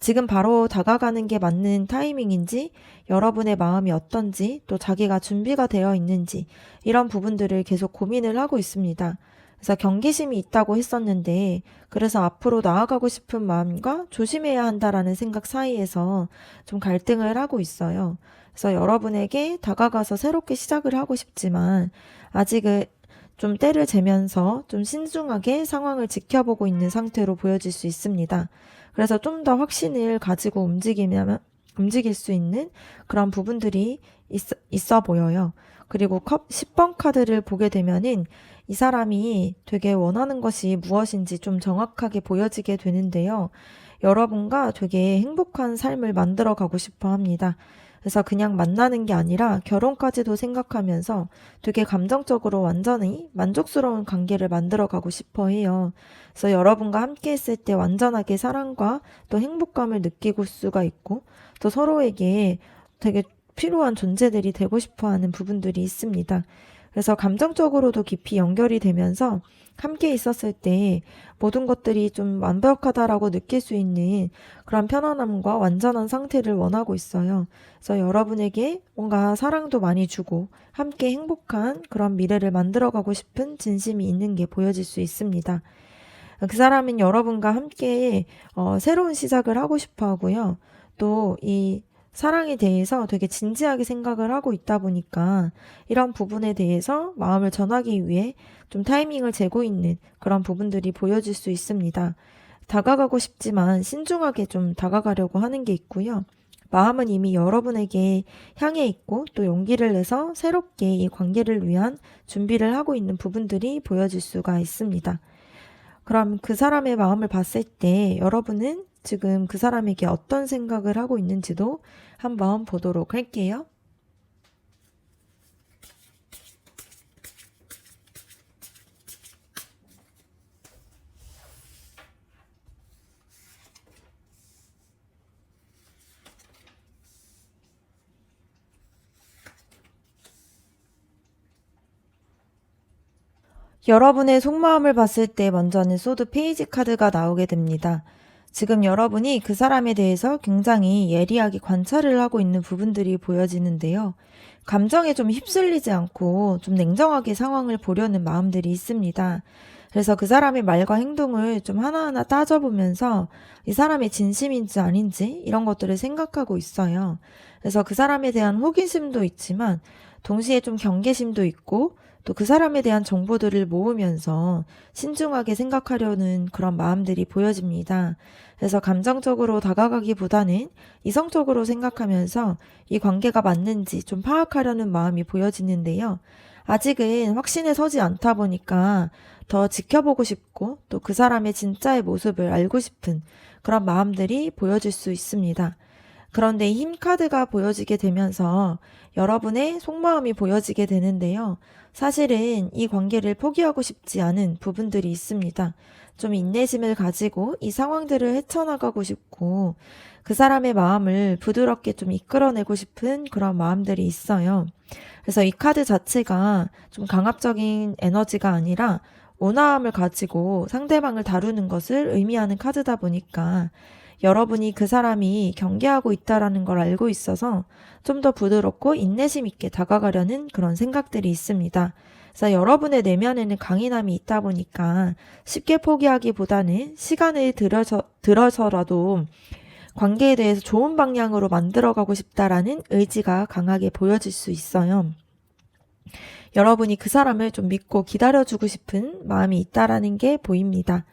지금 바로 다가가는 게 맞는 타이밍인지, 여러분의 마음이 어떤지, 또 자기가 준비가 되어 있는지, 이런 부분들을 계속 고민을 하고 있습니다. 그래서 경계심이 있다고 했었는데, 그래서 앞으로 나아가고 싶은 마음과 조심해야 한다라는 생각 사이에서 좀 갈등을 하고 있어요. 그래서 여러분에게 다가가서 새롭게 시작을 하고 싶지만, 아직은 좀 때를 재면서 좀 신중하게 상황을 지켜보고 있는 상태로 보여질 수 있습니다. 그래서 좀 더 확신을 가지고 움직일 수 있는 그런 부분들이 있어 보여요. 그리고 컵 10번 카드를 보게 되면은 이 사람이 되게 원하는 것이 무엇인지 좀 정확하게 보여지게 되는데요. 여러분과 되게 행복한 삶을 만들어 가고 싶어 합니다. 그래서 그냥 만나는 게 아니라 결혼까지도 생각하면서 되게 감정적으로 완전히 만족스러운 관계를 만들어 가고 싶어 해요. 그래서 여러분과 함께 했을 때 완전하게 사랑과 또 행복감을 느끼고 수가 있고, 또 서로에게 되게 필요한 존재들이 되고 싶어 하는 부분들이 있습니다. 그래서 감정적으로도 깊이 연결이 되면서 함께 있었을 때 모든 것들이 좀 완벽하다라고 느낄 수 있는 그런 편안함과 완전한 상태를 원하고 있어요. 그래서 여러분에게 뭔가 사랑도 많이 주고 함께 행복한 그런 미래를 만들어가고 싶은 진심이 있는 게 보여질 수 있습니다. 그 사람은 여러분과 함께 새로운 시작을 하고 싶어 하고요. 또 이 사랑에 대해서 되게 진지하게 생각을 하고 있다 보니까 이런 부분에 대해서 마음을 전하기 위해 좀 타이밍을 재고 있는 그런 부분들이 보여질 수 있습니다. 다가가고 싶지만 신중하게 좀 다가가려고 하는 게 있고요. 마음은 이미 여러분에게 향해 있고 또 용기를 내서 새롭게 이 관계를 위한 준비를 하고 있는 부분들이 보여질 수가 있습니다. 그럼 그 사람의 마음을 봤을 때 여러분은 지금 그 사람에게 어떤 생각을 하고 있는지도 한번 보도록 할게요. 여러분의 속마음을 봤을 때 먼저는 소드 페이지 카드가 나오게 됩니다. 지금 여러분이 그 사람에 대해서 굉장히 예리하게 관찰을 하고 있는 부분들이 보여지는데요. 감정에 좀 휩쓸리지 않고 좀 냉정하게 상황을 보려는 마음들이 있습니다. 그래서 그 사람의 말과 행동을 좀 하나하나 따져보면서 이 사람의 진심인지 아닌지 이런 것들을 생각하고 있어요. 그래서 그 사람에 대한 호기심도 있지만 동시에 좀 경계심도 있고 또 그 사람에 대한 정보들을 모으면서 신중하게 생각하려는 그런 마음들이 보여집니다. 그래서 감정적으로 다가가기보다는 이성적으로 생각하면서 이 관계가 맞는지 좀 파악하려는 마음이 보여지는데요. 아직은 확신에 서지 않다 보니까 더 지켜보고 싶고 또 그 사람의 진짜의 모습을 알고 싶은 그런 마음들이 보여질 수 있습니다. 그런데 이 힘 카드가 보여지게 되면서 여러분의 속마음이 보여지게 되는데요. 사실은 이 관계를 포기하고 싶지 않은 부분들이 있습니다. 좀 인내심을 가지고 이 상황들을 헤쳐나가고 싶고 그 사람의 마음을 부드럽게 좀 이끌어내고 싶은 그런 마음들이 있어요. 그래서 이 카드 자체가 좀 강압적인 에너지가 아니라 온화함을 가지고 상대방을 다루는 것을 의미하는 카드다 보니까 여러분이 그 사람이 경계하고 있다라는 걸 알고 있어서 좀 더 부드럽고 인내심 있게 다가가려는 그런 생각들이 있습니다. 그래서 여러분의 내면에는 강인함이 있다 보니까 쉽게 포기하기보다는 시간을 들어서라도 관계에 대해서 좋은 방향으로 만들어가고 싶다라는 의지가 강하게 보여질 수 있어요. 여러분이 그 사람을 좀 믿고 기다려주고 싶은 마음이 있다라는 게 보입니다.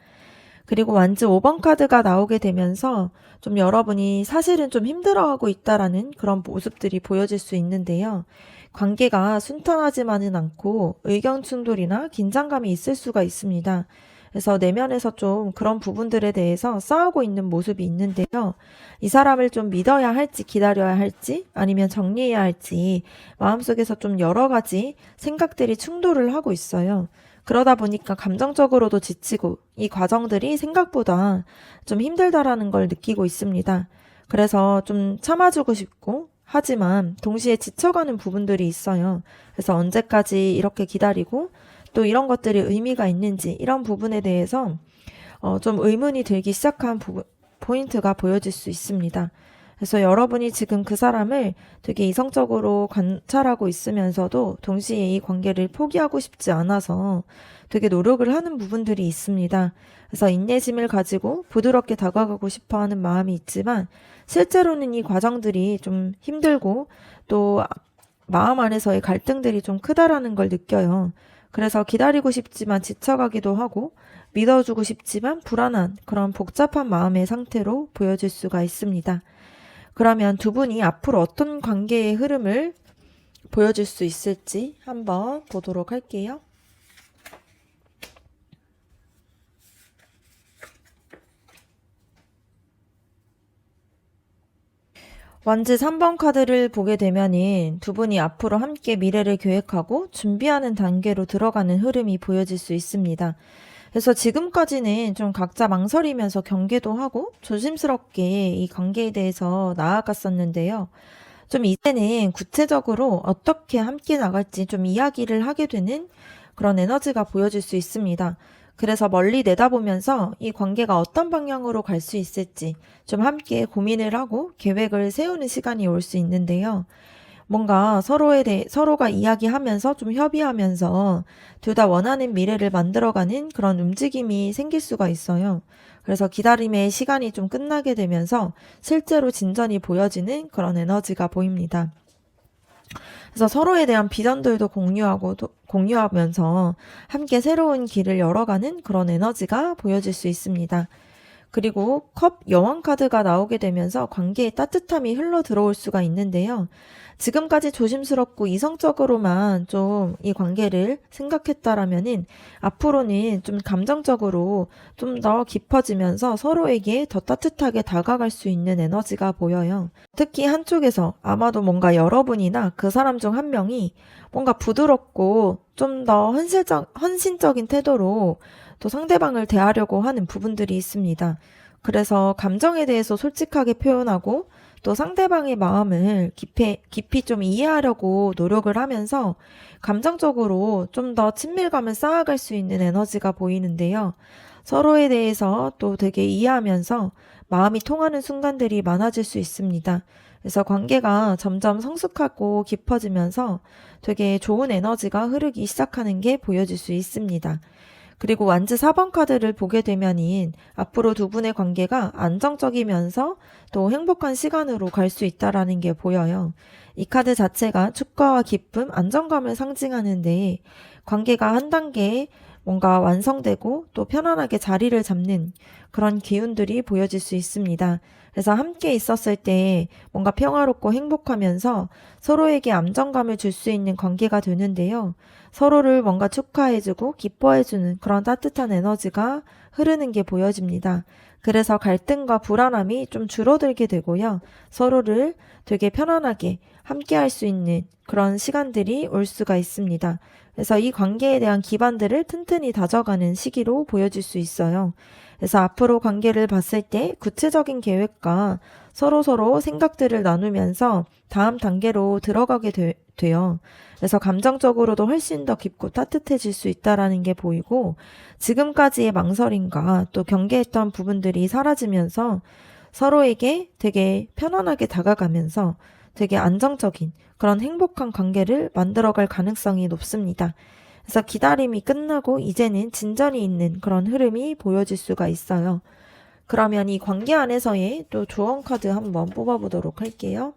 그리고 완즈 5번 카드가 나오게 되면서 좀 여러분이 사실은 좀 힘들어하고 있다라는 그런 모습들이 보여질 수 있는데요. 관계가 순탄하지만은 않고 의견 충돌이나 긴장감이 있을 수가 있습니다. 그래서 내면에서 좀 그런 부분들에 대해서 싸우고 있는 모습이 있는데요. 이 사람을 좀 믿어야 할지 기다려야 할지 아니면 정리해야 할지 마음속에서 좀 여러 가지 생각들이 충돌을 하고 있어요. 그러다 보니까 감정적으로도 지치고 이 과정들이 생각보다 좀 힘들다라는 걸 느끼고 있습니다. 그래서 좀 참아주고 싶고 하지만 동시에 지쳐가는 부분들이 있어요. 그래서 언제까지 이렇게 기다리고 또 이런 것들이 의미가 있는지 이런 부분에 대해서 좀 의문이 들기 시작한 포인트가 보여질 수 있습니다. 그래서 여러분이 지금 그 사람을 되게 이성적으로 관찰하고 있으면서도 동시에 이 관계를 포기하고 싶지 않아서 되게 노력을 하는 부분들이 있습니다. 그래서 인내심을 가지고 부드럽게 다가가고 싶어 하는 마음이 있지만 실제로는 이 과정들이 좀 힘들고 또 마음 안에서의 갈등들이 좀 크다라는 걸 느껴요. 그래서 기다리고 싶지만 지쳐가기도 하고 믿어주고 싶지만 불안한 그런 복잡한 마음의 상태로 보여질 수가 있습니다. 그러면 두 분이 앞으로 어떤 관계의 흐름을 보여줄 수 있을지 한번 보도록 할게요. 완즈 3번 카드를 보게 되면은 두 분이 앞으로 함께 미래를 계획하고 준비하는 단계로 들어가는 흐름이 보여질 수 있습니다. 그래서 지금까지는 좀 각자 망설이면서 경계도 하고 조심스럽게 이 관계에 대해서 나아갔었는데요. 좀 이제는 구체적으로 어떻게 함께 나갈지 좀 이야기를 하게 되는 그런 에너지가 보여질 수 있습니다. 그래서 멀리 내다보면서 이 관계가 어떤 방향으로 갈 수 있을지 좀 함께 고민을 하고 계획을 세우는 시간이 올 수 있는데요. 뭔가 서로가 이야기하면서 좀 협의하면서 둘 다 원하는 미래를 만들어가는 그런 움직임이 생길 수가 있어요. 그래서 기다림의 시간이 좀 끝나게 되면서 실제로 진전이 보여지는 그런 에너지가 보입니다. 그래서 서로에 대한 비전들도 공유하면서 함께 새로운 길을 열어가는 그런 에너지가 보여질 수 있습니다. 그리고 컵 여왕 카드가 나오게 되면서 관계에 따뜻함이 흘러 들어올 수가 있는데요. 지금까지 조심스럽고 이성적으로만 좀 이 관계를 생각했다라면은 앞으로는 좀 감정적으로 좀 더 깊어지면서 서로에게 더 따뜻하게 다가갈 수 있는 에너지가 보여요. 특히 한쪽에서 아마도 뭔가 여러분이나 그 사람 중 한 명이 뭔가 부드럽고 좀 더 헌신적인 태도로 또 상대방을 대하려고 하는 부분들이 있습니다. 그래서 감정에 대해서 솔직하게 표현하고 또 상대방의 마음을 깊이 좀 이해하려고 노력을 하면서 감정적으로 좀 더 친밀감을 쌓아갈 수 있는 에너지가 보이는데요. 서로에 대해서 또 되게 이해하면서 마음이 통하는 순간들이 많아질 수 있습니다. 그래서 관계가 점점 성숙하고 깊어지면서 되게 좋은 에너지가 흐르기 시작하는 게 보여질 수 있습니다. 그리고 완즈 4번 카드를 보게 되면은 앞으로 두 분의 관계가 안정적이면서 또 행복한 시간으로 갈 수 있다라는 게 보여요. 이 카드 자체가 축가와 기쁨, 안정감을 상징하는데 관계가 한 단계 뭔가 완성되고 또 편안하게 자리를 잡는 그런 기운들이 보여질 수 있습니다. 그래서 함께 있었을 때 뭔가 평화롭고 행복하면서 서로에게 안정감을 줄 수 있는 관계가 되는데요. 서로를 뭔가 축하해주고 기뻐해주는 그런 따뜻한 에너지가 흐르는 게 보여집니다. 그래서 갈등과 불안함이 좀 줄어들게 되고요. 서로를 되게 편안하게 함께 할 수 있는 그런 시간들이 올 수가 있습니다. 그래서 이 관계에 대한 기반들을 튼튼히 다져가는 시기로 보여질 수 있어요. 그래서 앞으로 관계를 봤을 때 구체적인 계획과 서로서로 생각들을 나누면서 다음 단계로 들어가게 돼요. 그래서 감정적으로도 훨씬 더 깊고 따뜻해질 수 있다라는 게 보이고 지금까지의 망설임과 또 경계했던 부분들이 사라지면서 서로에게 되게 편안하게 다가가면서 되게 안정적인 그런 행복한 관계를 만들어갈 가능성이 높습니다. 그래서 기다림이 끝나고 이제는 진전이 있는 그런 흐름이 보여질 수가 있어요. 그러면 이 관계 안에서의 또 조언 카드 한번 뽑아보도록 할게요.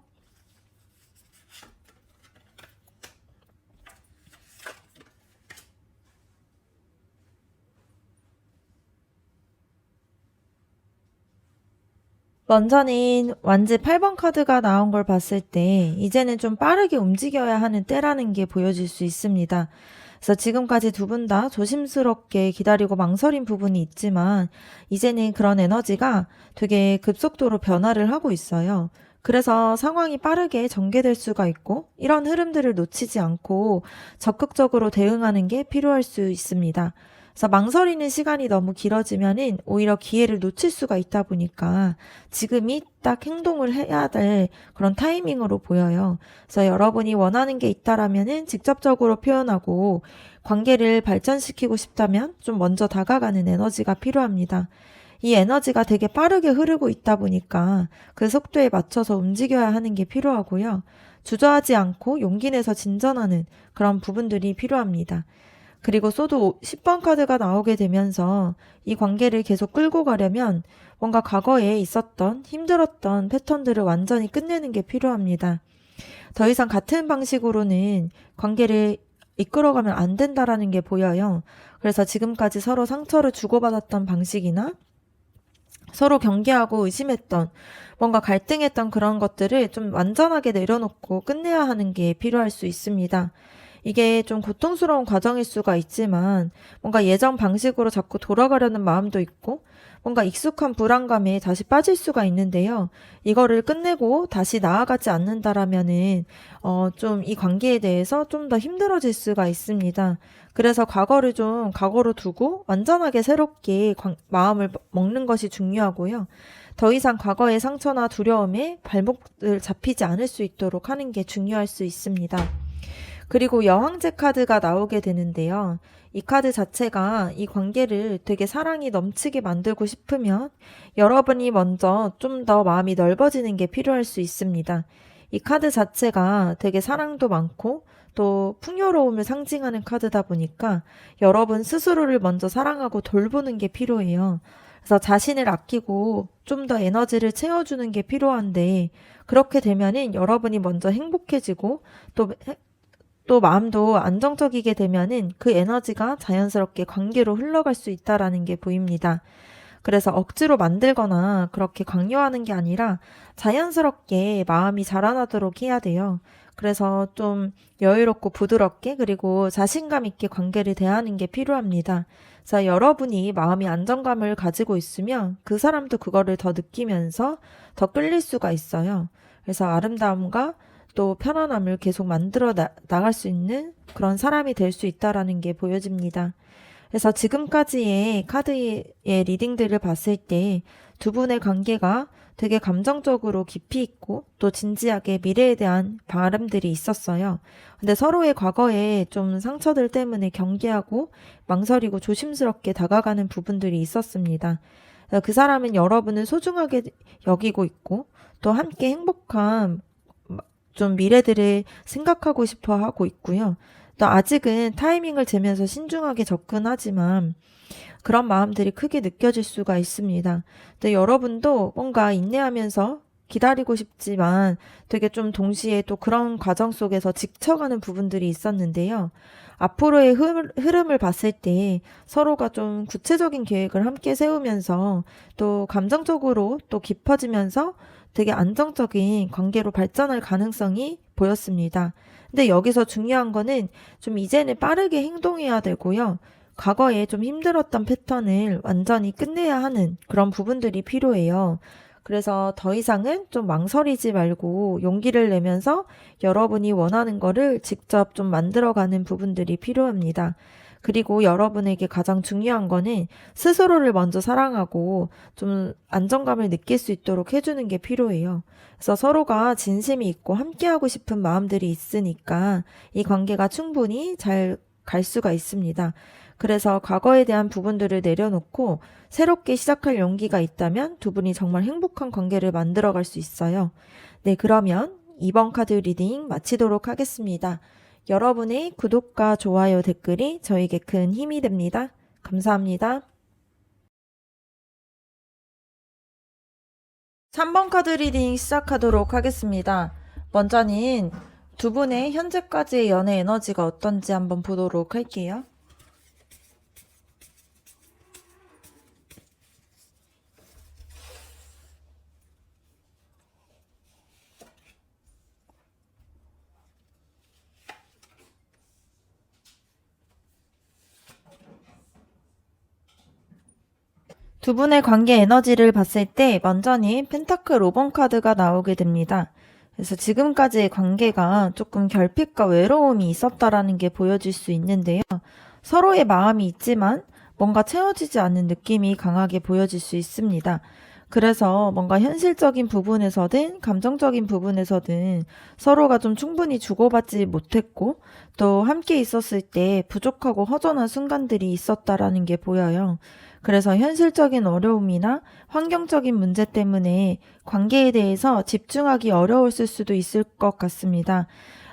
먼저는 완즈 8번 카드가 나온 걸 봤을 때 이제는 좀 빠르게 움직여야 하는 때라는 게 보여질 수 있습니다. 그래서 지금까지 두 분 다 조심스럽게 기다리고 망설인 부분이 있지만 이제는 그런 에너지가 되게 급속도로 변화를 하고 있어요. 그래서 상황이 빠르게 전개될 수가 있고 이런 흐름들을 놓치지 않고 적극적으로 대응하는 게 필요할 수 있습니다. 그래서 망설이는 시간이 너무 길어지면은 오히려 기회를 놓칠 수가 있다 보니까 지금이 딱 행동을 해야 될 그런 타이밍으로 보여요. 그래서 여러분이 원하는 게 있다라면은 직접적으로 표현하고 관계를 발전시키고 싶다면 좀 먼저 다가가는 에너지가 필요합니다. 이 에너지가 되게 빠르게 흐르고 있다 보니까 그 속도에 맞춰서 움직여야 하는 게 필요하고요. 주저하지 않고 용기 내서 진전하는 그런 부분들이 필요합니다. 그리고 소도 10번 카드가 나오게 되면서 이 관계를 계속 끌고 가려면 뭔가 과거에 있었던 힘들었던 패턴들을 완전히 끝내는 게 필요합니다. 더 이상 같은 방식으로는 관계를 이끌어가면 안 된다라는 게 보여요. 그래서 지금까지 서로 상처를 주고받았던 방식이나 서로 경계하고 의심했던 뭔가 갈등했던 그런 것들을 좀 완전하게 내려놓고 끝내야 하는 게 필요할 수 있습니다. 이게 좀 고통스러운 과정일 수가 있지만 뭔가 예전 방식으로 자꾸 돌아가려는 마음도 있고 뭔가 익숙한 불안감에 다시 빠질 수가 있는데요. 이거를 끝내고 다시 나아가지 않는다라면은 좀 이 관계에 대해서 좀 더 힘들어질 수가 있습니다. 그래서 과거를 좀 과거로 두고 완전하게 새롭게 마음을 먹는 것이 중요하고요. 더 이상 과거의 상처나 두려움에 발목을 잡히지 않을 수 있도록 하는 게 중요할 수 있습니다. 그리고 여왕제 카드가 나오게 되는데요. 이 카드 자체가 이 관계를 되게 사랑이 넘치게 만들고 싶으면 여러분이 먼저 좀 더 마음이 넓어지는 게 필요할 수 있습니다. 이 카드 자체가 되게 사랑도 많고 또 풍요로움을 상징하는 카드다 보니까 여러분 스스로를 먼저 사랑하고 돌보는 게 필요해요. 그래서 자신을 아끼고 좀 더 에너지를 채워주는 게 필요한데 그렇게 되면은 여러분이 먼저 행복해지고 또 마음도 안정적이게 되면은 그 에너지가 자연스럽게 관계로 흘러갈 수 있다라는 게 보입니다. 그래서 억지로 만들거나 그렇게 강요하는 게 아니라 자연스럽게 마음이 자라나도록 해야 돼요. 그래서 좀 여유롭고 부드럽게 그리고 자신감 있게 관계를 대하는 게 필요합니다. 그래서 여러분이 마음이 안정감을 가지고 있으면 그 사람도 그거를 더 느끼면서 더 끌릴 수가 있어요. 그래서 아름다움과 또 편안함을 계속 만들어 나갈 수 있는 그런 사람이 될 수 있다라는 게 보여집니다. 그래서 지금까지의 카드의 리딩들을 봤을 때 두 분의 관계가 되게 감정적으로 깊이 있고 또 진지하게 미래에 대한 바람들이 있었어요. 근데 서로의 과거에 좀 상처들 때문에 경계하고 망설이고 조심스럽게 다가가는 부분들이 있었습니다. 그 사람은 여러분을 소중하게 여기고 있고 또 함께 행복한 좀 미래들을 생각하고 싶어 하고 있고요. 또 아직은 타이밍을 재면서 신중하게 접근하지만 그런 마음들이 크게 느껴질 수가 있습니다. 근데 여러분도 뭔가 인내하면서 기다리고 싶지만 되게 좀 동시에 또 그런 과정 속에서 지쳐가는 부분들이 있었는데요. 앞으로의 흐름을 봤을 때 서로가 좀 구체적인 계획을 함께 세우면서 또 감정적으로 또 깊어지면서 되게 안정적인 관계로 발전할 가능성이 보였습니다. 근데 여기서 중요한 거는 좀 이제는 빠르게 행동해야 되고요. 과거에 좀 힘들었던 패턴을 완전히 끝내야 하는 그런 부분들이 필요해요. 그래서 더 이상은 좀 망설이지 말고 용기를 내면서 여러분이 원하는 거를 직접 좀 만들어가는 부분들이 필요합니다. 그리고 여러분에게 가장 중요한 거는 스스로를 먼저 사랑하고 좀 안정감을 느낄 수 있도록 해주는 게 필요해요. 그래서 서로가 진심이 있고 함께하고 싶은 마음들이 있으니까 이 관계가 충분히 잘 갈 수가 있습니다. 그래서 과거에 대한 부분들을 내려놓고 새롭게 시작할 용기가 있다면 두 분이 정말 행복한 관계를 만들어 갈 수 있어요. 네, 그러면 이번 카드 리딩 마치도록 하겠습니다. 여러분의 구독과 좋아요, 댓글이 저에게 큰 힘이 됩니다. 감사합니다. 3번 카드 리딩 시작하도록 하겠습니다. 먼저는 두 분의 현재까지의 연애 에너지가 어떤지 한번 보도록 할게요. 두 분의 관계 에너지를 봤을 때 먼저는 펜타클 5번 카드가 나오게 됩니다. 그래서 지금까지의 관계가 조금 결핍과 외로움이 있었다라는 게 보여질 수 있는데요. 서로의 마음이 있지만 뭔가 채워지지 않는 느낌이 강하게 보여질 수 있습니다. 그래서 뭔가 현실적인 부분에서든 감정적인 부분에서든 서로가 좀 충분히 주고받지 못했고 또 함께 있었을 때 부족하고 허전한 순간들이 있었다라는 게 보여요. 그래서 현실적인 어려움이나 환경적인 문제 때문에 관계에 대해서 집중하기 어려웠을 수도 있을 것 같습니다.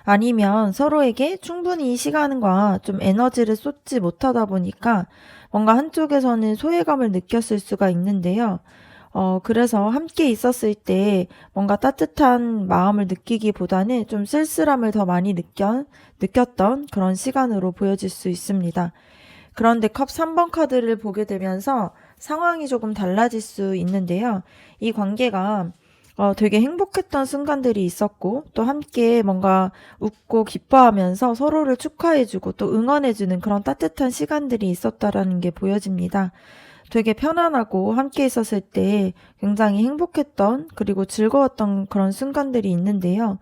아니면 서로에게 충분히 시간과 좀 에너지를 쏟지 못하다 보니까 뭔가 한쪽에서는 소외감을 느꼈을 수가 있는데요. 그래서 함께 있었을 때 뭔가 따뜻한 마음을 느끼기보다는 좀 쓸쓸함을 더 많이 느꼈던 그런 시간으로 보여질 수 있습니다. 그런데 컵 3번 카드를 보게 되면서 상황이 조금 달라질 수 있는데요. 이 관계가 되게 행복했던 순간들이 있었고 또 함께 뭔가 웃고 기뻐하면서 서로를 축하해주고 또 응원해주는 그런 따뜻한 시간들이 있었다라는 게 보여집니다. 되게 편안하고 함께 있었을 때 굉장히 행복했던 그리고 즐거웠던 그런 순간들이 있는데요.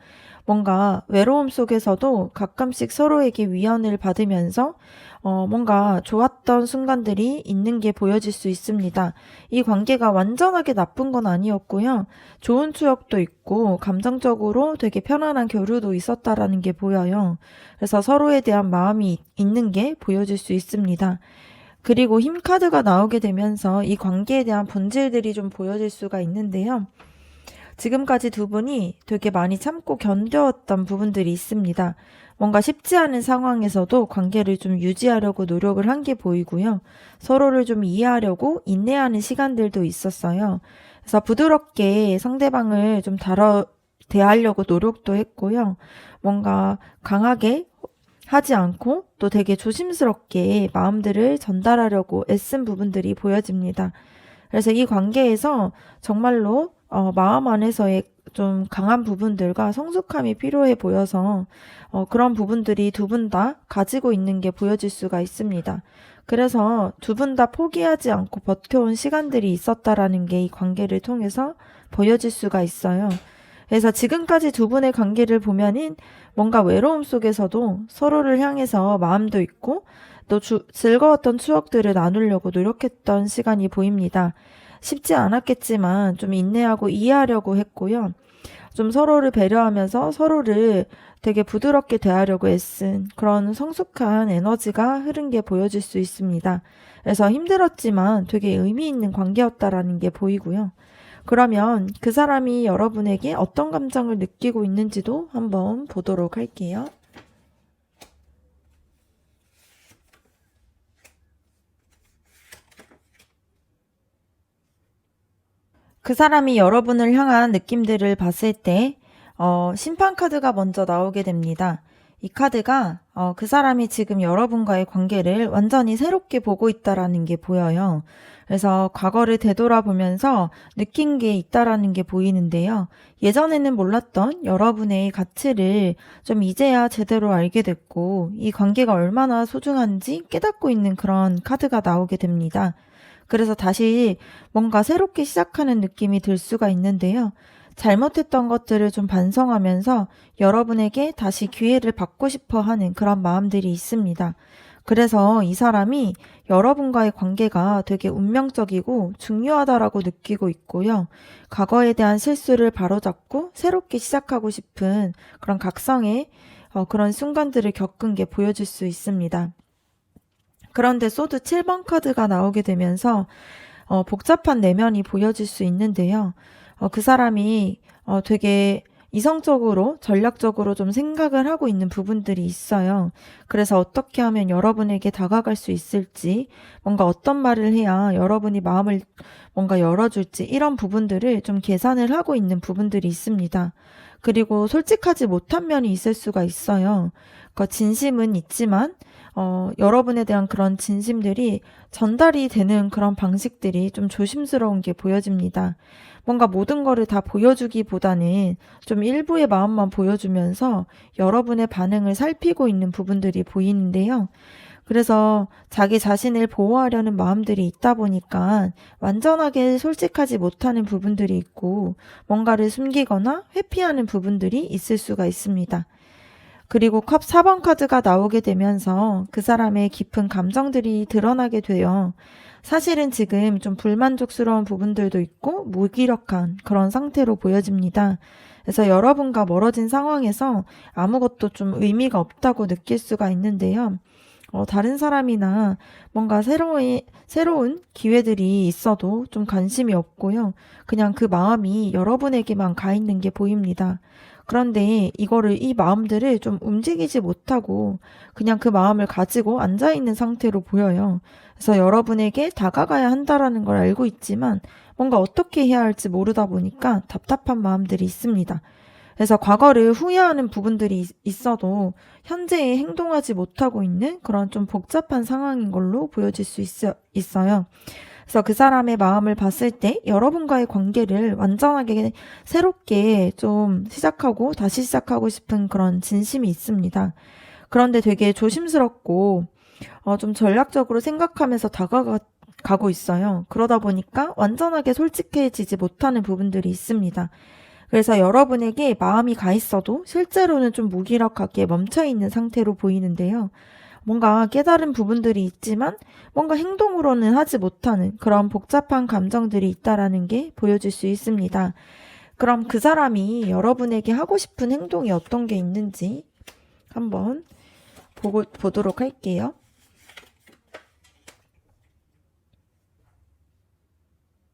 뭔가 외로움 속에서도 가끔씩 서로에게 위안을 받으면서 뭔가 좋았던 순간들이 있는 게 보여질 수 있습니다. 이 관계가 완전하게 나쁜 건 아니었고요. 좋은 추억도 있고 감정적으로 되게 편안한 교류도 있었다라는 게 보여요. 그래서 서로에 대한 마음이 있는 게 보여질 수 있습니다. 그리고 힘 카드가 나오게 되면서 이 관계에 대한 본질들이 좀 보여질 수가 있는데요. 지금까지 두 분이 되게 많이 참고 견뎌왔던 부분들이 있습니다. 뭔가 쉽지 않은 상황에서도 관계를 좀 유지하려고 노력을 한 게 보이고요. 서로를 좀 이해하려고 인내하는 시간들도 있었어요. 그래서 부드럽게 상대방을 좀 대하려고 노력도 했고요. 뭔가 강하게 하지 않고 또 되게 조심스럽게 마음들을 전달하려고 애쓴 부분들이 보여집니다. 그래서 이 관계에서 정말로 마음 안에서의 좀 강한 부분들과 성숙함이 필요해 보여서 그런 부분들이 두 분 다 가지고 있는 게 보여질 수가 있습니다. 그래서 두 분 다 포기하지 않고 버텨온 시간들이 있었다라는 게 이 관계를 통해서 보여질 수가 있어요. 그래서 지금까지 두 분의 관계를 보면은 뭔가 외로움 속에서도 서로를 향해서 마음도 있고 또 즐거웠던 추억들을 나누려고 노력했던 시간이 보입니다. 쉽지 않았겠지만 좀 인내하고 이해하려고 했고요. 좀 서로를 배려하면서 서로를 되게 부드럽게 대하려고 애쓴 그런 성숙한 에너지가 흐른 게 보여질 수 있습니다. 그래서 힘들었지만 되게 의미 있는 관계였다라는 게 보이고요. 그러면 그 사람이 여러분에게 어떤 감정을 느끼고 있는지도 한번 보도록 할게요. 그 사람이 여러분을 향한 느낌들을 봤을 때, 심판 카드가 먼저 나오게 됩니다. 이 카드가, 그 사람이 지금 여러분과의 관계를 완전히 새롭게 보고 있다라는 게 보여요. 그래서 과거를 되돌아보면서 느낀 게 있다라는 게 보이는데요. 예전에는 몰랐던 여러분의 가치를 좀 이제야 제대로 알게 됐고, 이 관계가 얼마나 소중한지 깨닫고 있는 그런 카드가 나오게 됩니다. 그래서 다시 뭔가 새롭게 시작하는 느낌이 들 수가 있는데요. 잘못했던 것들을 좀 반성하면서 여러분에게 다시 기회를 받고 싶어 하는 그런 마음들이 있습니다. 그래서 이 사람이 여러분과의 관계가 되게 운명적이고 중요하다라고 느끼고 있고요. 과거에 대한 실수를 바로잡고 새롭게 시작하고 싶은 그런 각성의 그런 순간들을 겪은 게 보여질 수 있습니다. 그런데 소드 7번 카드가 나오게 되면서 복잡한 내면이 보여질 수 있는데요. 그 사람이 되게 이성적으로 전략적으로 좀 생각을 하고 있는 부분들이 있어요. 그래서 어떻게 하면 여러분에게 다가갈 수 있을지, 뭔가 어떤 말을 해야 여러분이 마음을 뭔가 열어줄지 이런 부분들을 좀 계산을 하고 있는 부분들이 있습니다. 그리고 솔직하지 못한 면이 있을 수가 있어요. 그러니까 진심은 있지만 여러분에 대한 그런 진심들이 전달이 되는 그런 방식들이 좀 조심스러운 게 보여집니다. 뭔가 모든 거를 다 보여주기보다는 좀 일부의 마음만 보여주면서 여러분의 반응을 살피고 있는 부분들이 보이는데요. 그래서 자기 자신을 보호하려는 마음들이 있다 보니까 완전하게 솔직하지 못하는 부분들이 있고 뭔가를 숨기거나 회피하는 부분들이 있을 수가 있습니다. 그리고 컵 4번 카드가 나오게 되면서 그 사람의 깊은 감정들이 드러나게 돼요. 사실은 지금 좀 불만족스러운 부분들도 있고 무기력한 그런 상태로 보여집니다. 그래서 여러분과 멀어진 상황에서 아무것도 좀 의미가 없다고 느낄 수가 있는데요. 다른 사람이나 뭔가 새로운 기회들이 있어도 좀 관심이 없고요. 그냥 그 마음이 여러분에게만 가 있는 게 보입니다. 그런데 이 마음들을 좀 움직이지 못하고 그냥 그 마음을 가지고 앉아 있는 상태로 보여요. 그래서 여러분에게 다가가야 한다라는 걸 알고 있지만 뭔가 어떻게 해야 할지 모르다 보니까 답답한 마음들이 있습니다. 그래서 과거를 후회하는 부분들이 있어도 현재에 행동하지 못하고 있는 그런 좀 복잡한 상황인 걸로 보여질 수 있어요. 그래서 그 사람의 마음을 봤을 때 여러분과의 관계를 완전하게 새롭게 좀 다시 시작하고 싶은 그런 진심이 있습니다. 그런데 되게 조심스럽고 좀 전략적으로 생각하면서 다가가고 있어요. 그러다 보니까 완전하게 솔직해지지 못하는 부분들이 있습니다. 그래서 여러분에게 마음이 가 있어도 실제로는 좀 무기력하게 멈춰 있는 상태로 보이는데요. 뭔가 깨달은 부분들이 있지만 뭔가 행동으로는 하지 못하는 그런 복잡한 감정들이 있다라는 게 보여질 수 있습니다. 그럼 그 사람이 여러분에게 하고 싶은 행동이 어떤 게 있는지 한번 보도록 할게요.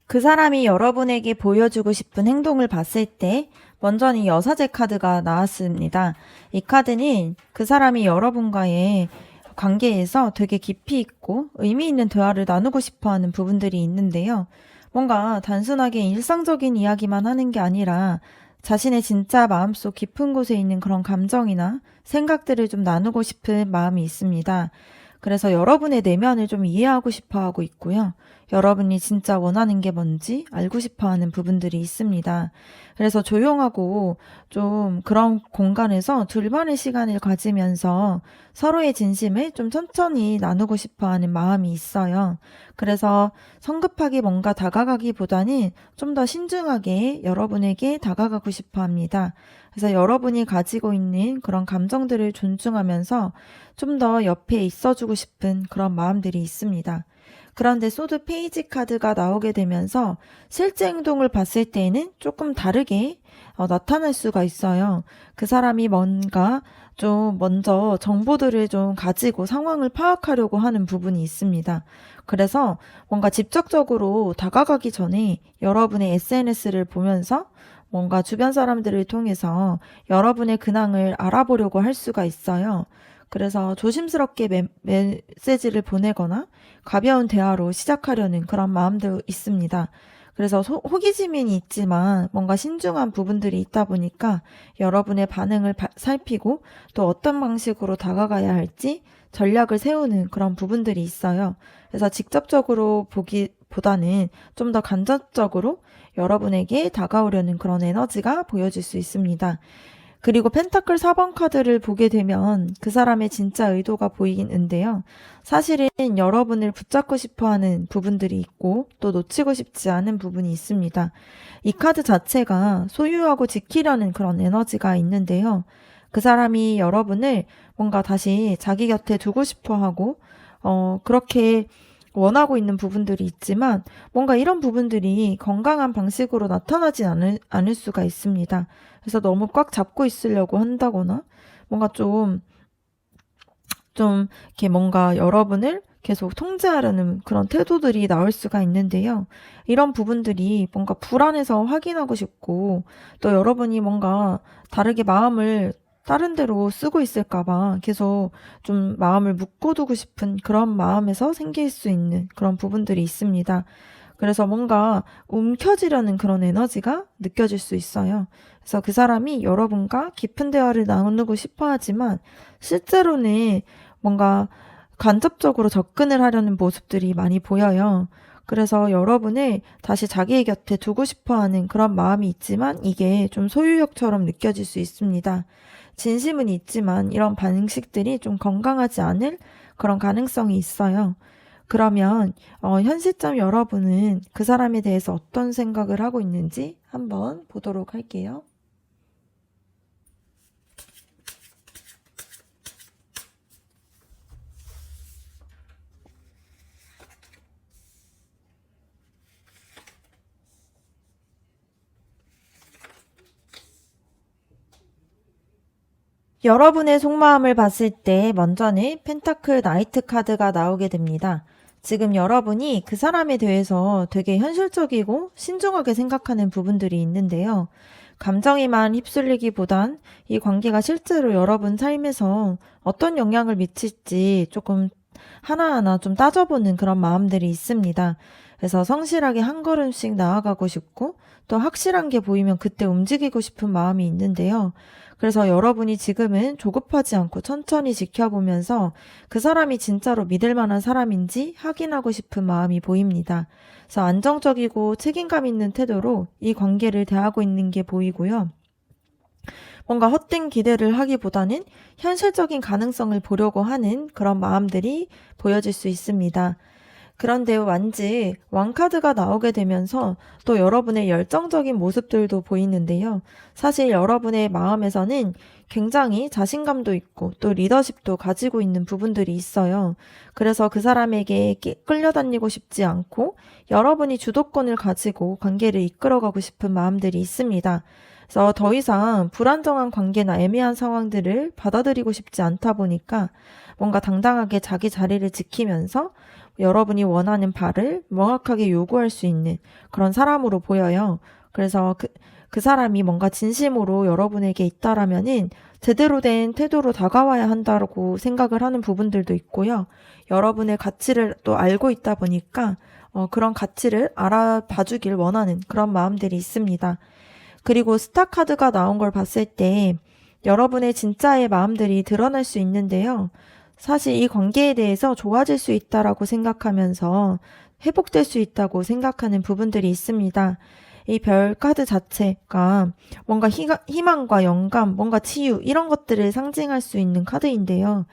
그 사람이 여러분에게 보여주고 싶은 행동을 봤을 때 먼저는 여사제 카드가 나왔습니다. 이 카드는 그 사람이 여러분과의 관계에서 되게 깊이 있고 의미 있는 대화를 나누고 싶어 하는 부분들이 있는데요. 뭔가 단순하게 일상적인 이야기만 하는 게 아니라 자신의 진짜 마음속 깊은 곳에 있는 그런 감정이나 생각들을 좀 나누고 싶은 마음이 있습니다. 그래서 여러분의 내면을 좀 이해하고 싶어 하고 있고요. 여러분이 진짜 원하는 게 뭔지 알고 싶어 하는 부분들이 있습니다. 그래서 조용하고 좀 그런 공간에서 둘만의 시간을 가지면서 서로의 진심을 좀 천천히 나누고 싶어 하는 마음이 있어요. 그래서 성급하게 뭔가 다가가기보다는 좀 더 신중하게 여러분에게 다가가고 싶어 합니다. 그래서 여러분이 가지고 있는 그런 감정들을 존중하면서 좀 더 옆에 있어주고 싶은 그런 마음들이 있습니다. 그런데 소드 페이지 카드가 나오게 되면서 실제 행동을 봤을 때에는 조금 다르게 나타날 수가 있어요. 그 사람이 뭔가 좀 먼저 정보들을 좀 가지고 상황을 파악하려고 하는 부분이 있습니다. 그래서 뭔가 직접적으로 다가가기 전에 여러분의 SNS를 보면서 뭔가 주변 사람들을 통해서 여러분의 근황을 알아보려고 할 수가 있어요. 그래서 조심스럽게 메시지를 보내거나 가벼운 대화로 시작하려는 그런 마음도 있습니다. 그래서 호기심은 있지만 뭔가 신중한 부분들이 있다 보니까 여러분의 반응을 살피고 또 어떤 방식으로 다가가야 할지 전략을 세우는 그런 부분들이 있어요. 그래서 직접적으로 보기보다는 좀 더 간접적으로 여러분에게 다가오려는 그런 에너지가 보여질 수 있습니다. 그리고 펜타클 4번 카드를 보게 되면 그 사람의 진짜 의도가 보이는데요. 사실은 여러분을 붙잡고 싶어 하는 부분들이 있고 또 놓치고 싶지 않은 부분이 있습니다. 이 카드 자체가 소유하고 지키려는 그런 에너지가 있는데요. 그 사람이 여러분을 뭔가 다시 자기 곁에 두고 싶어 하고, 그렇게 원하고 있는 부분들이 있지만 뭔가 이런 부분들이 건강한 방식으로 나타나지 않을 수가 있습니다. 그래서 너무 꽉 잡고 있으려고 한다거나 뭔가 이렇게 뭔가 여러분을 계속 통제하려는 그런 태도들이 나올 수가 있는데요. 이런 부분들이 뭔가 불안해서 확인하고 싶고 또 여러분이 뭔가 다르게 마음을 다른 데로 쓰고 있을까봐 계속 좀 마음을 묶어두고 싶은 그런 마음에서 생길 수 있는 그런 부분들이 있습니다. 그래서 뭔가 움켜쥐려는 그런 에너지가 느껴질 수 있어요. 그래서 그 사람이 여러분과 깊은 대화를 나누고 싶어 하지만 실제로는 뭔가 간접적으로 접근을 하려는 모습들이 많이 보여요. 그래서 여러분을 다시 자기의 곁에 두고 싶어 하는 그런 마음이 있지만 이게 좀 소유욕처럼 느껴질 수 있습니다. 진심은 있지만 이런 방식들이 좀 건강하지 않을 그런 가능성이 있어요. 그러면 현 시점 여러분은 그 사람에 대해서 어떤 생각을 하고 있는지 한번 보도록 할게요. 여러분의 속마음을 봤을 때 먼저는 펜타클 나이트 카드가 나오게 됩니다. 지금 여러분이 그 사람에 대해서 되게 현실적이고 신중하게 생각하는 부분들이 있는데요. 감정에만 휩쓸리기보단 이 관계가 실제로 여러분 삶에서 어떤 영향을 미칠지 조금 하나하나 좀 따져보는 그런 마음들이 있습니다. 그래서 성실하게 한 걸음씩 나아가고 싶고 또 확실한 게 보이면 그때 움직이고 싶은 마음이 있는데요. 그래서 여러분이 지금은 조급하지 않고 천천히 지켜보면서 그 사람이 진짜로 믿을 만한 사람인지 확인하고 싶은 마음이 보입니다. 그래서 안정적이고 책임감 있는 태도로 이 관계를 대하고 있는 게 보이고요. 뭔가 헛된 기대를 하기보다는 현실적인 가능성을 보려고 하는 그런 마음들이 보여질 수 있습니다. 그런데 완지 왕카드가 나오게 되면서 또 여러분의 열정적인 모습들도 보이는데요. 사실 여러분의 마음에서는 굉장히 자신감도 있고 또 리더십도 가지고 있는 부분들이 있어요. 그래서 그 사람에게 끌려다니고 싶지 않고 여러분이 주도권을 가지고 관계를 이끌어가고 싶은 마음들이 있습니다. 그래서 더 이상 불안정한 관계나 애매한 상황들을 받아들이고 싶지 않다 보니까 뭔가 당당하게 자기 자리를 지키면서 여러분이 원하는 바를 명확하게 요구할 수 있는 그런 사람으로 보여요. 그래서 그 사람이 뭔가 진심으로 여러분에게 있다라면은 제대로 된 태도로 다가와야 한다고 생각을 하는 부분들도 있고요. 여러분의 가치를 또 알고 있다 보니까 그런 가치를 알아봐 주길 원하는 그런 마음들이 있습니다. 그리고 스타 카드가 나온 걸 봤을 때 여러분의 진짜의 마음들이 드러날 수 있는데요. 사실 이 관계에 대해서 좋아질 수 있다라고 생각하면서 회복될 수 있다고 생각하는 부분들이 있습니다. 이 별 카드 자체가 뭔가 희망과 영감, 뭔가 치유 이런 것들을 상징할 수 있는 카드인데요.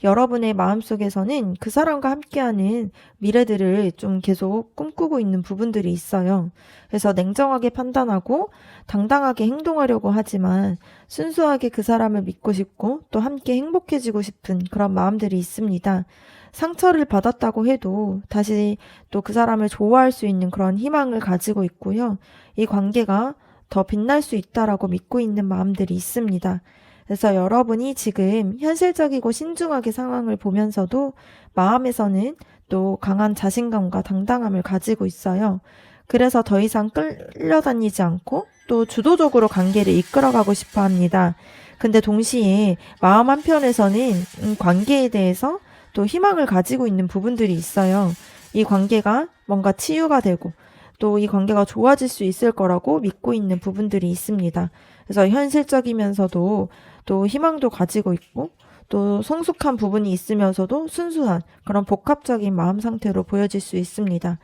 여러분의 마음속에서는 그 사람과 함께하는 미래들을 좀 계속 꿈꾸고 있는 부분들이 있어요. 그래서 냉정하게 판단하고 당당하게 행동하려고 하지만 순수하게 그 사람을 믿고 싶고 또 함께 행복해지고 싶은 그런 마음들이 있습니다. 상처를 받았다고 해도 다시 또 그 사람을 좋아할 수 있는 그런 희망을 가지고 있고요. 이 관계가 더 빛날 수 있다라고 믿고 있는 마음들이 있습니다. 그래서 여러분이 지금 현실적이고 신중하게 상황을 보면서도 마음에서는 또 강한 자신감과 당당함을 가지고 있어요. 그래서 더 이상 끌려다니지 않고 또 주도적으로 관계를 이끌어가고 싶어 합니다. 근데 동시에 마음 한편에서는 관계에 대해서 또 희망을 가지고 있는 부분들이 있어요. 이 관계가 뭔가 치유가 되고 또 이 관계가 좋아질 수 있을 거라고 믿고 있는 부분들이 있습니다. 그래서 현실적이면서도 또 희망도 가지고 있고 또 성숙한 부분이 있으면서도 순수한 그런 복합적인 마음 상태로 보여질 수 있습니다.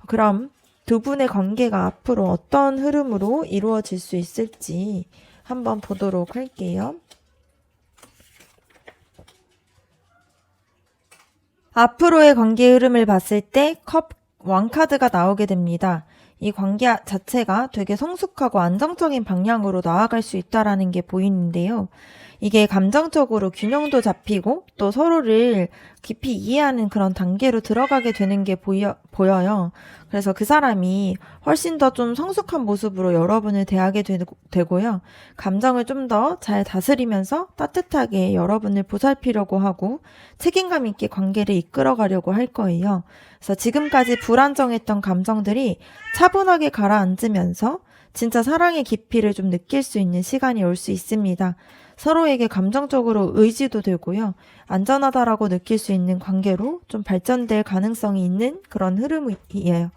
그럼 두 분의 관계가 앞으로 어떤 흐름으로 이루어질 수 있을지 한번 보도록 할게요. 앞으로의 관계 흐름을 봤을 때 컵 왕카드가 나오게 됩니다. 이 관계 자체가 되게 성숙하고 안정적인 방향으로 나아갈 수 있다라는 게 보이는데요. 이게 감정적으로 균형도 잡히고 또 서로를 깊이 이해하는 그런 단계로 들어가게 되는 게 보여요. 그래서 그 사람이 훨씬 더 좀 성숙한 모습으로 여러분을 대하게 되고요. 감정을 좀 더 잘 다스리면서 따뜻하게 여러분을 보살피려고 하고 책임감 있게 관계를 이끌어가려고 할 거예요. 그래서 지금까지 불안정했던 감정들이 차분하게 가라앉으면서 진짜 사랑의 깊이를 좀 느낄 수 있는 시간이 올 수 있습니다. 서로에게 감정적으로 의지도 되고요. 안전하다라고 느낄 수 있는 관계로 좀 발전될 가능성이 있는 그런 흐름이에요.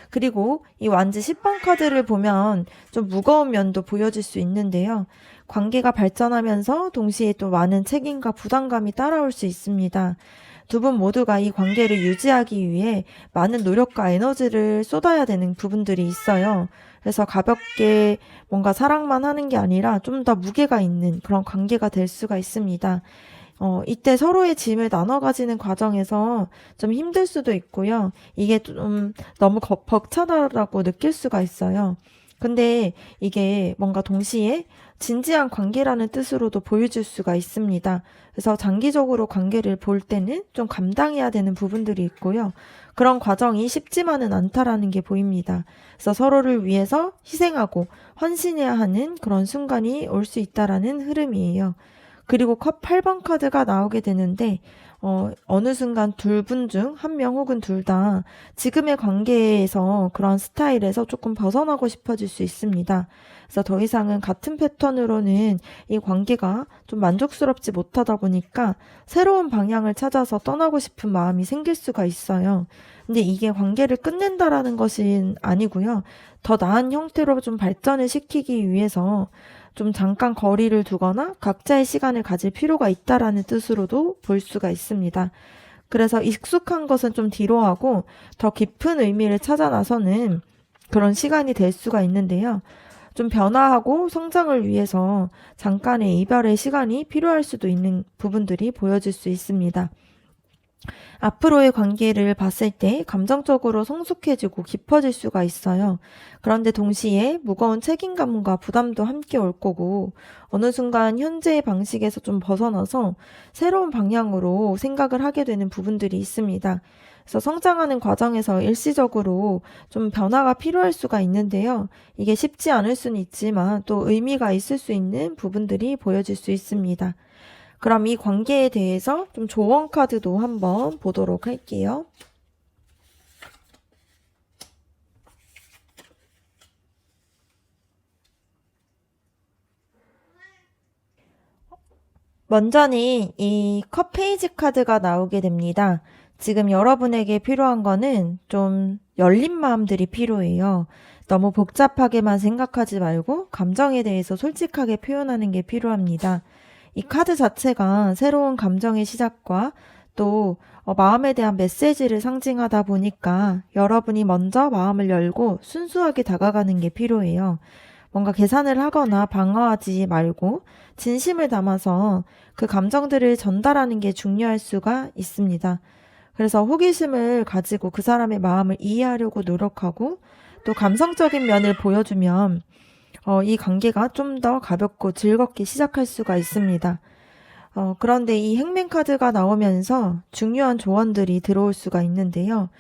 그리고 이 완지 10번 카드를 보면 좀 무거운 면도 보여질 수 있는데요. 관계가 발전하면서 동시에 또 많은 책임과 부담감이 따라올 수 있습니다. 두 분 모두가 이 관계를 유지하기 위해 많은 노력과 에너지를 쏟아야 되는 부분들이 있어요. 그래서 가볍게 뭔가 사랑만 하는 게 아니라 좀 더 무게가 있는 그런 관계가 될 수가 있습니다. 이때 서로의 짐을 나눠 가지는 과정에서 좀 힘들 수도 있고요. 이게 좀 너무 벅차다라고 느낄 수가 있어요. 근데 이게 뭔가 동시에 진지한 관계라는 뜻으로도 보여질 수가 있습니다. 그래서 장기적으로 관계를 볼 때는 좀 감당해야 되는 부분들이 있고요. 그런 과정이 쉽지만은 않다라는 게 보입니다. 그래서 서로를 위해서 희생하고 헌신해야 하는 그런 순간이 올 수 있다라는 흐름이에요. 그리고 컵 8번 카드가 나오게 되는데, 어느 순간 둘 분 중 한 명 혹은 둘 다 지금의 관계에서 그런 스타일에서 조금 벗어나고 싶어질 수 있습니다. 그래서 더 이상은 같은 패턴으로는 이 관계가 좀 만족스럽지 못하다 보니까 새로운 방향을 찾아서 떠나고 싶은 마음이 생길 수가 있어요. 근데 이게 관계를 끝낸다라는 것은 아니고요. 더 나은 형태로 좀 발전을 시키기 위해서 좀 잠깐 거리를 두거나 각자의 시간을 가질 필요가 있다라는 뜻으로도 볼 수가 있습니다. 그래서 익숙한 것은 좀 뒤로 하고 더 깊은 의미를 찾아 나서는 그런 시간이 될 수가 있는데요. 좀 변화하고 성장을 위해서 잠깐의 이별의 시간이 필요할 수도 있는 부분들이 보여질 수 있습니다. 앞으로의 관계를 봤을 때 감정적으로 성숙해지고 깊어질 수가 있어요. 그런데 동시에 무거운 책임감과 부담도 함께 올 거고, 어느 순간 현재의 방식에서 좀 벗어나서 새로운 방향으로 생각을 하게 되는 부분들이 있습니다. 그래서 성장하는 과정에서 일시적으로 좀 변화가 필요할 수가 있는데요. 이게 쉽지 않을 수는 있지만 또 의미가 있을 수 있는 부분들이 보여질 수 있습니다. 그럼 이 관계에 대해서 좀 조언 카드도 한번 보도록 할게요. 먼저는 이 컵 페이지 카드가 나오게 됩니다. 지금 여러분에게 필요한 거는 좀 열린 마음들이 필요해요. 너무 복잡하게만 생각하지 말고 감정에 대해서 솔직하게 표현하는 게 필요합니다. 이 카드 자체가 새로운 감정의 시작과 또 마음에 대한 메시지를 상징하다 보니까 여러분이 먼저 마음을 열고 순수하게 다가가는 게 필요해요. 뭔가 계산을 하거나 방어하지 말고 진심을 담아서 그 감정들을 전달하는 게 중요할 수가 있습니다. 그래서 호기심을 가지고 그 사람의 마음을 이해하려고 노력하고 또 감성적인 면을 보여주면 이 관계가 좀 더 가볍고 즐겁게 시작할 수가 있습니다. 그런데 이 행맨 카드가 나오면서 중요한 조언들이 들어올 수가 있는데요.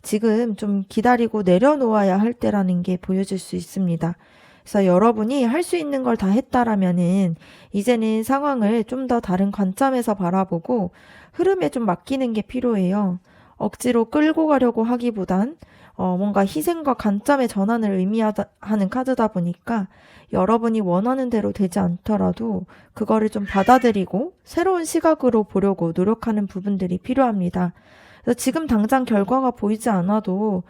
지금 좀 기다리고 내려놓아야 할 때라는 게 보여질 수 있습니다. 그래서 여러분이 할 수 있는 걸 다 했다라면은 이제는 상황을 좀 더 다른 관점에서 바라보고 흐름에 좀 맡기는 게 필요해요. 억지로 끌고 가려고 하기보단 뭔가 희생과 관점의 전환을 의미하는 카드다 보니까 여러분이 원하는 대로 되지 않더라도 그거를 좀 받아들이고 새로운 시각으로 보려고 노력하는 부분들이 필요합니다. 그래서 지금 당장 결과가 보이지 않아도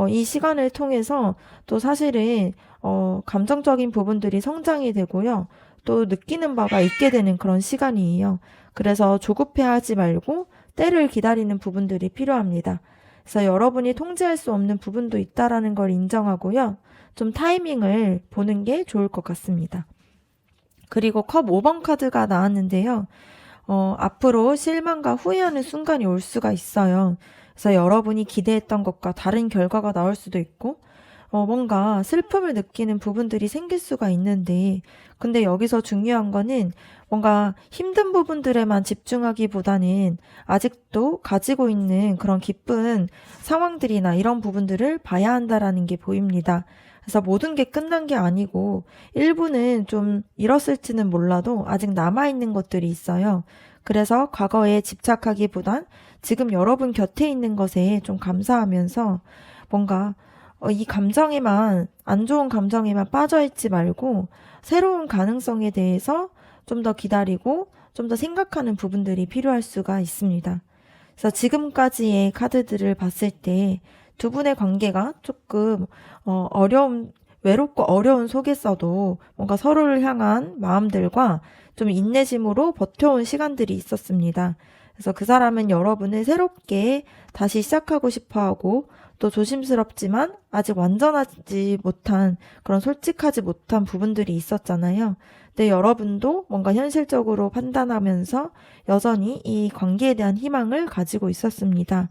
이 시간을 통해서 또 사실은 감정적인 부분들이 성장이 되고요. 또 느끼는 바가 있게 되는 그런 시간이에요. 그래서 조급해하지 말고 때를 기다리는 부분들이 필요합니다. 그래서 여러분이 통제할 수 없는 부분도 있다라는 걸 인정하고요. 좀 타이밍을 보는 게 좋을 것 같습니다. 그리고 컵 5번 카드가 나왔는데요. 앞으로 실망과 후회하는 순간이 올 수가 있어요. 그래서 여러분이 기대했던 것과 다른 결과가 나올 수도 있고, 뭔가 슬픔을 느끼는 부분들이 생길 수가 있는데, 근데 여기서 중요한 거는 뭔가 힘든 부분들에만 집중하기보다는 아직도 가지고 있는 그런 기쁜 상황들이나 이런 부분들을 봐야 한다라는 게 보입니다. 그래서 모든 게 끝난 게 아니고 일부는 좀 잃었을지는 몰라도 아직 남아있는 것들이 있어요. 그래서 과거에 집착하기보단 지금 여러분 곁에 있는 것에 좀 감사하면서 뭔가 이 감정에만, 안 좋은 감정에만 빠져있지 말고 새로운 가능성에 대해서 좀 더 기다리고 좀 더 생각하는 부분들이 필요할 수가 있습니다. 그래서 지금까지의 카드들을 봤을 때 두 분의 관계가 조금 외롭고 어려운 속에서도 뭔가 서로를 향한 마음들과 좀 인내심으로 버텨온 시간들이 있었습니다. 그래서 그 사람은 여러분을 새롭게 다시 시작하고 싶어 하고 또 조심스럽지만 아직 완전하지 못한 그런 솔직하지 못한 부분들이 있었잖아요. 근데 여러분도 뭔가 현실적으로 판단하면서 여전히 이 관계에 대한 희망을 가지고 있었습니다.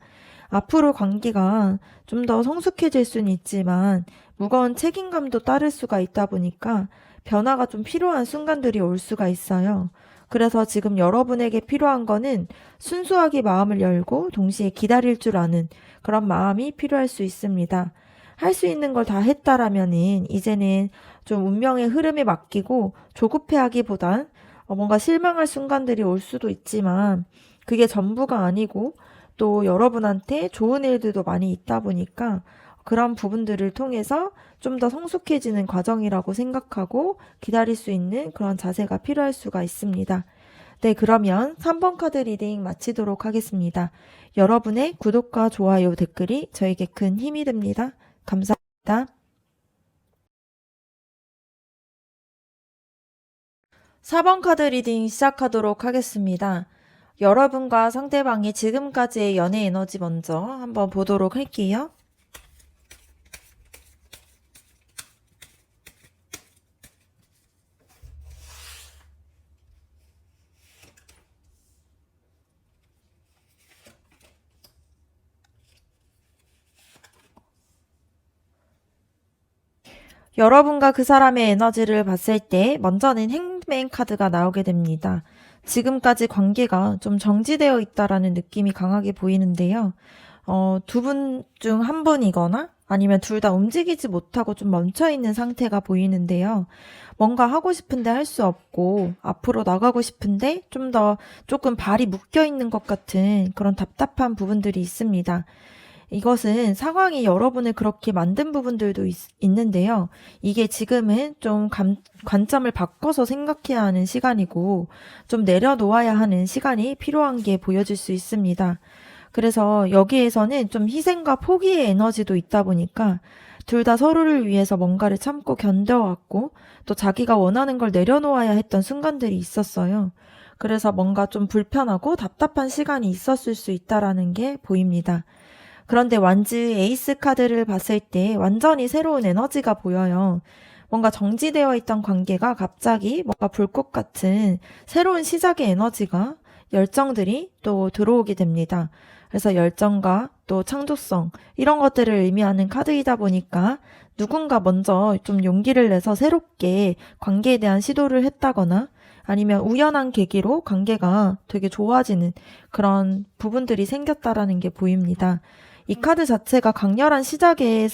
앞으로 관계가 좀 더 성숙해질 수는 있지만 무거운 책임감도 따를 수가 있다 보니까 변화가 좀 필요한 순간들이 올 수가 있어요. 그래서 지금 여러분에게 필요한 거는 순수하게 마음을 열고 동시에 기다릴 줄 아는 그런 마음이 필요할 수 있습니다. 할 수 있는 걸 다 했다라면은 이제는 좀 운명의 흐름에 맡기고 조급해하기보단 뭔가 실망할 순간들이 올 수도 있지만 그게 전부가 아니고 또 여러분한테 좋은 일들도 많이 있다 보니까 그런 부분들을 통해서 좀 더 성숙해지는 과정이라고 생각하고 기다릴 수 있는 그런 자세가 필요할 수가 있습니다. 네, 그러면 3번 카드 리딩 마치도록 하겠습니다. 여러분의 구독과 좋아요, 댓글이 저에게 큰 힘이 됩니다. 감사합니다. 4번 카드 리딩 시작하도록 하겠습니다. 여러분과 상대방의 지금까지의 연애 에너지 먼저 한번 보도록 할게요. 여러분과 그 사람의 에너지를 봤을 때 먼저는 행맨 카드가 나오게 됩니다. 지금까지 관계가 좀 정지되어 있다라는 느낌이 강하게 보이는데요. 두 분 중 한 분이거나 아니면 둘 다 움직이지 못하고 좀 멈춰있는 상태가 보이는데요. 뭔가 하고 싶은데 할 수 없고 앞으로 나가고 싶은데 좀 더 조금 발이 묶여있는 것 같은 그런 답답한 부분들이 있습니다. 이것은 상황이 여러분을 그렇게 만든 부분들도 있는데요. 이게 지금은 좀 관점을 바꿔서 생각해야 하는 시간이고 좀 내려놓아야 하는 시간이 필요한 게 보여질 수 있습니다. 그래서 여기에서는 좀 희생과 포기의 에너지도 있다 보니까 둘 다 서로를 위해서 뭔가를 참고 견뎌왔고 또 자기가 원하는 걸 내려놓아야 했던 순간들이 있었어요. 그래서 뭔가 좀 불편하고 답답한 시간이 있었을 수 있다라는 게 보입니다. 그런데 완즈 에이스 카드를 봤을 때 완전히 새로운 에너지가 보여요. 뭔가 정지되어 있던 관계가 갑자기 뭔가 불꽃 같은 새로운 시작의 에너지가 열정들이 또 들어오게 됩니다. 그래서 열정과 또 창조성 이런 것들을 의미하는 카드이다 보니까 누군가 먼저 좀 용기를 내서 새롭게 관계에 대한 시도를 했다거나 아니면 우연한 계기로 관계가 되게 좋아지는 그런 부분들이 생겼다라는 게 보입니다. 이 카드 자체가 강렬한 시작에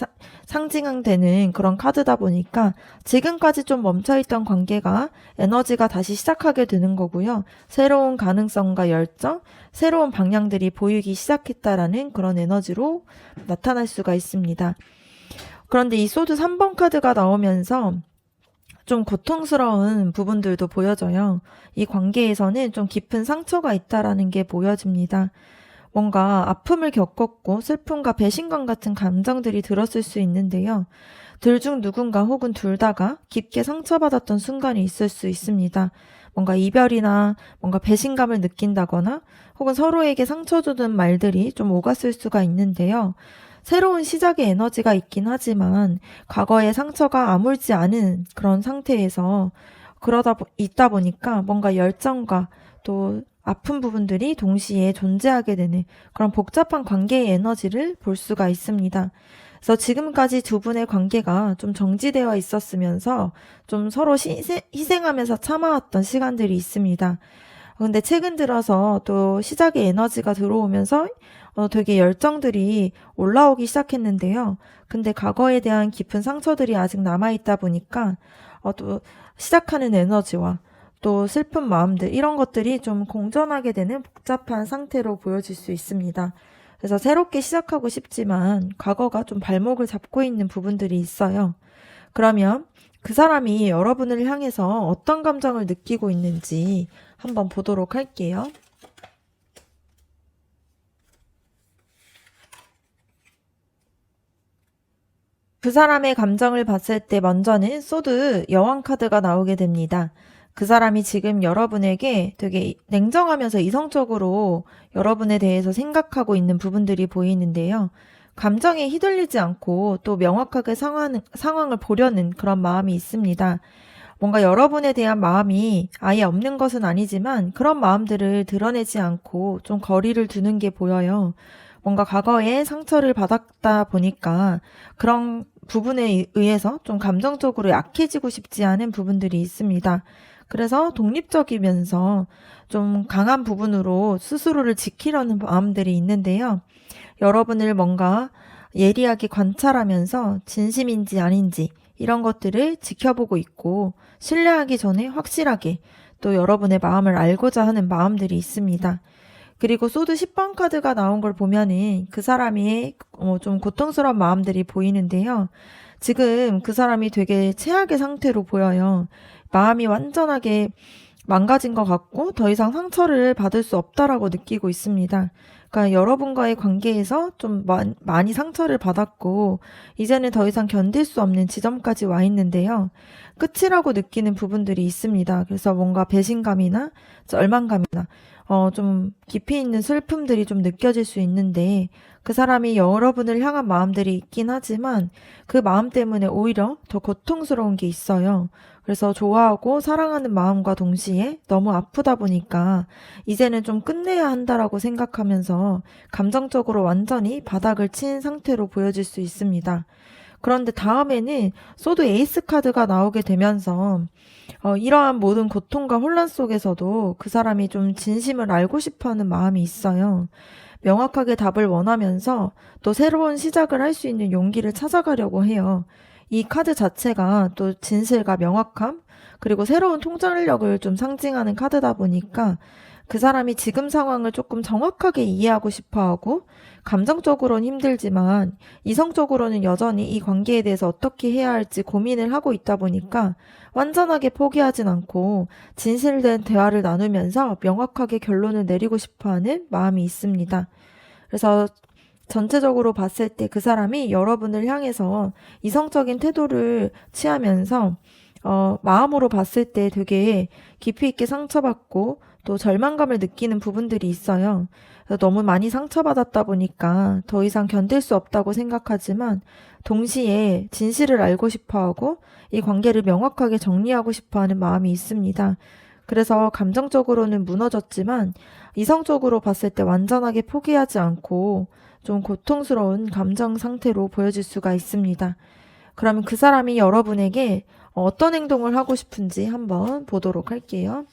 상징되는 그런 카드다 보니까 지금까지 좀 멈춰있던 관계가 에너지가 다시 시작하게 되는 거고요. 새로운 가능성과 열정, 새로운 방향들이 보이기 시작했다라는 그런 에너지로 나타날 수가 있습니다. 그런데 이 소드 3번 카드가 나오면서 좀 고통스러운 부분들도 보여져요. 이 관계에서는 좀 깊은 상처가 있다라는 게 보여집니다. 뭔가 아픔을 겪었고 슬픔과 배신감 같은 감정들이 들었을 수 있는데요. 둘 중 누군가 혹은 둘 다가 깊게 상처받았던 순간이 있을 수 있습니다. 뭔가 이별이나 뭔가 배신감을 느낀다거나 혹은 서로에게 상처 주는 말들이 좀 오갔을 수가 있는데요. 새로운 시작의 에너지가 있긴 하지만 과거의 상처가 아물지 않은 그런 상태에서 있다 보니까 뭔가 열정과 또 아픈 부분들이 동시에 존재하게 되는 그런 복잡한 관계의 에너지를 볼 수가 있습니다. 그래서 지금까지 두 분의 관계가 좀 정지되어 있었으면서 좀 서로 희생하면서 참아왔던 시간들이 있습니다. 근데 최근 들어서 또 시작의 에너지가 들어오면서 되게 열정들이 올라오기 시작했는데요. 근데 과거에 대한 깊은 상처들이 아직 남아있다 보니까 또 시작하는 에너지와 또 슬픈 마음들 이런 것들이 좀 공존하게 되는 복잡한 상태로 보여질 수 있습니다. 그래서 새롭게 시작하고 싶지만 과거가 좀 발목을 잡고 있는 부분들이 있어요. 그러면 그 사람이 여러분을 향해서 어떤 감정을 느끼고 있는지 한번 보도록 할게요. 그 사람의 감정을 봤을 때 먼저는 소드 여왕 카드가 나오게 됩니다. 그 사람이 지금 여러분에게 되게 냉정하면서 이성적으로 여러분에 대해서 생각하고 있는 부분들이 보이는데요. 감정에 휘둘리지 않고 또 명확하게 상황을 보려는 그런 마음이 있습니다. 뭔가 여러분에 대한 마음이 아예 없는 것은 아니지만 그런 마음들을 드러내지 않고 좀 거리를 두는 게 보여요. 뭔가 과거에 상처를 받았다 보니까 그런 부분에 의해서 좀 감정적으로 약해지고 싶지 않은 부분들이 있습니다. 그래서 독립적이면서 좀 강한 부분으로 스스로를 지키려는 마음들이 있는데요. 여러분을 뭔가 예리하게 관찰하면서 진심인지 아닌지 이런 것들을 지켜보고 있고 신뢰하기 전에 확실하게 또 여러분의 마음을 알고자 하는 마음들이 있습니다. 그리고 소드 10번 카드가 나온 걸 보면은 그 사람이 좀 고통스러운 마음들이 보이는데요. 지금 그 사람이 되게 최악의 상태로 보여요. 마음이 완전하게 망가진 것 같고 더 이상 상처를 받을 수 없다라고 느끼고 있습니다. 그러니까 여러분과의 관계에서 좀 많이 상처를 받았고 이제는 더 이상 견딜 수 없는 지점까지 와 있는데요. 끝이라고 느끼는 부분들이 있습니다. 그래서 뭔가 배신감이나 절망감이나 좀 깊이 있는 슬픔들이 좀 느껴질 수 있는데 그 사람이 여러분을 향한 마음들이 있긴 하지만 그 마음 때문에 오히려 더 고통스러운 게 있어요. 그래서 좋아하고 사랑하는 마음과 동시에 너무 아프다 보니까 이제는 좀 끝내야 한다라고 생각하면서 감정적으로 완전히 바닥을 친 상태로 보여질 수 있습니다. 그런데 다음에는 소드 에이스 카드가 나오게 되면서 이러한 모든 고통과 혼란 속에서도 그 사람이 좀 진심을 알고 싶어 하는 마음이 있어요. 명확하게 답을 원하면서 또 새로운 시작을 할 수 있는 용기를 찾아가려고 해요. 이 카드 자체가 또 진실과 명확함, 그리고 새로운 통찰력을 좀 상징하는 카드다 보니까 그 사람이 지금 상황을 조금 정확하게 이해하고 싶어 하고, 감정적으로는 힘들지만 이성적으로는 여전히 이 관계에 대해서 어떻게 해야 할지 고민을 하고 있다 보니까 완전하게 포기하진 않고 진실된 대화를 나누면서 명확하게 결론을 내리고 싶어 하는 마음이 있습니다. 그래서 전체적으로 봤을 때 그 사람이 여러분을 향해서 이성적인 태도를 취하면서 마음으로 봤을 때 되게 깊이 있게 상처받고 또 절망감을 느끼는 부분들이 있어요. 그래서 너무 많이 상처받았다 보니까 더 이상 견딜 수 없다고 생각하지만 동시에 진실을 알고 싶어 하고 이 관계를 명확하게 정리하고 싶어 하는 마음이 있습니다. 그래서 감정적으로는 무너졌지만 이성적으로 봤을 때 완전하게 포기하지 않고 좀 고통스러운 감정 상태로 보여질 수가 있습니다. 그러면 그 사람이 여러분에게 어떤 행동을 하고 싶은지 한번 보도록 할게요.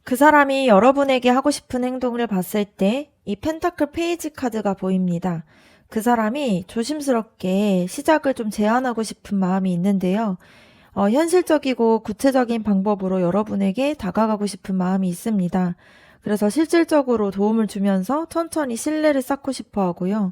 그 사람이 여러분에게 하고 싶은 행동을 봤을 때 이 펜타클 페이지 카드가 보입니다. 그 사람이 조심스럽게 시작을 좀 제안하고 싶은 마음이 있는데요. 현실적이고 구체적인 방법으로 여러분에게 다가가고 싶은 마음이 있습니다. 그래서 실질적으로 도움을 주면서 천천히 신뢰를 쌓고 싶어 하고요.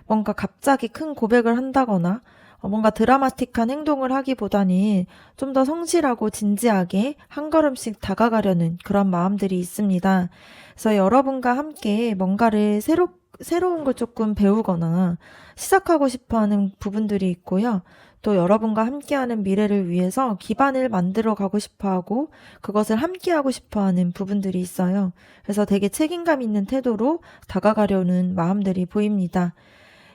뭔가 갑자기 큰 고백을 한다거나 뭔가 드라마틱한 행동을 하기보다는 좀 더 성실하고 진지하게 한 걸음씩 다가가려는 그런 마음들이 있습니다. 그래서 여러분과 함께 뭔가를 새로운 걸 조금 배우거나 시작하고 싶어 하는 부분들이 있고요. 또 여러분과 함께하는 미래를 위해서 기반을 만들어 가고 싶어 하고 그것을 함께하고 싶어 하는 부분들이 있어요. 그래서 되게 책임감 있는 태도로 다가가려는 마음들이 보입니다.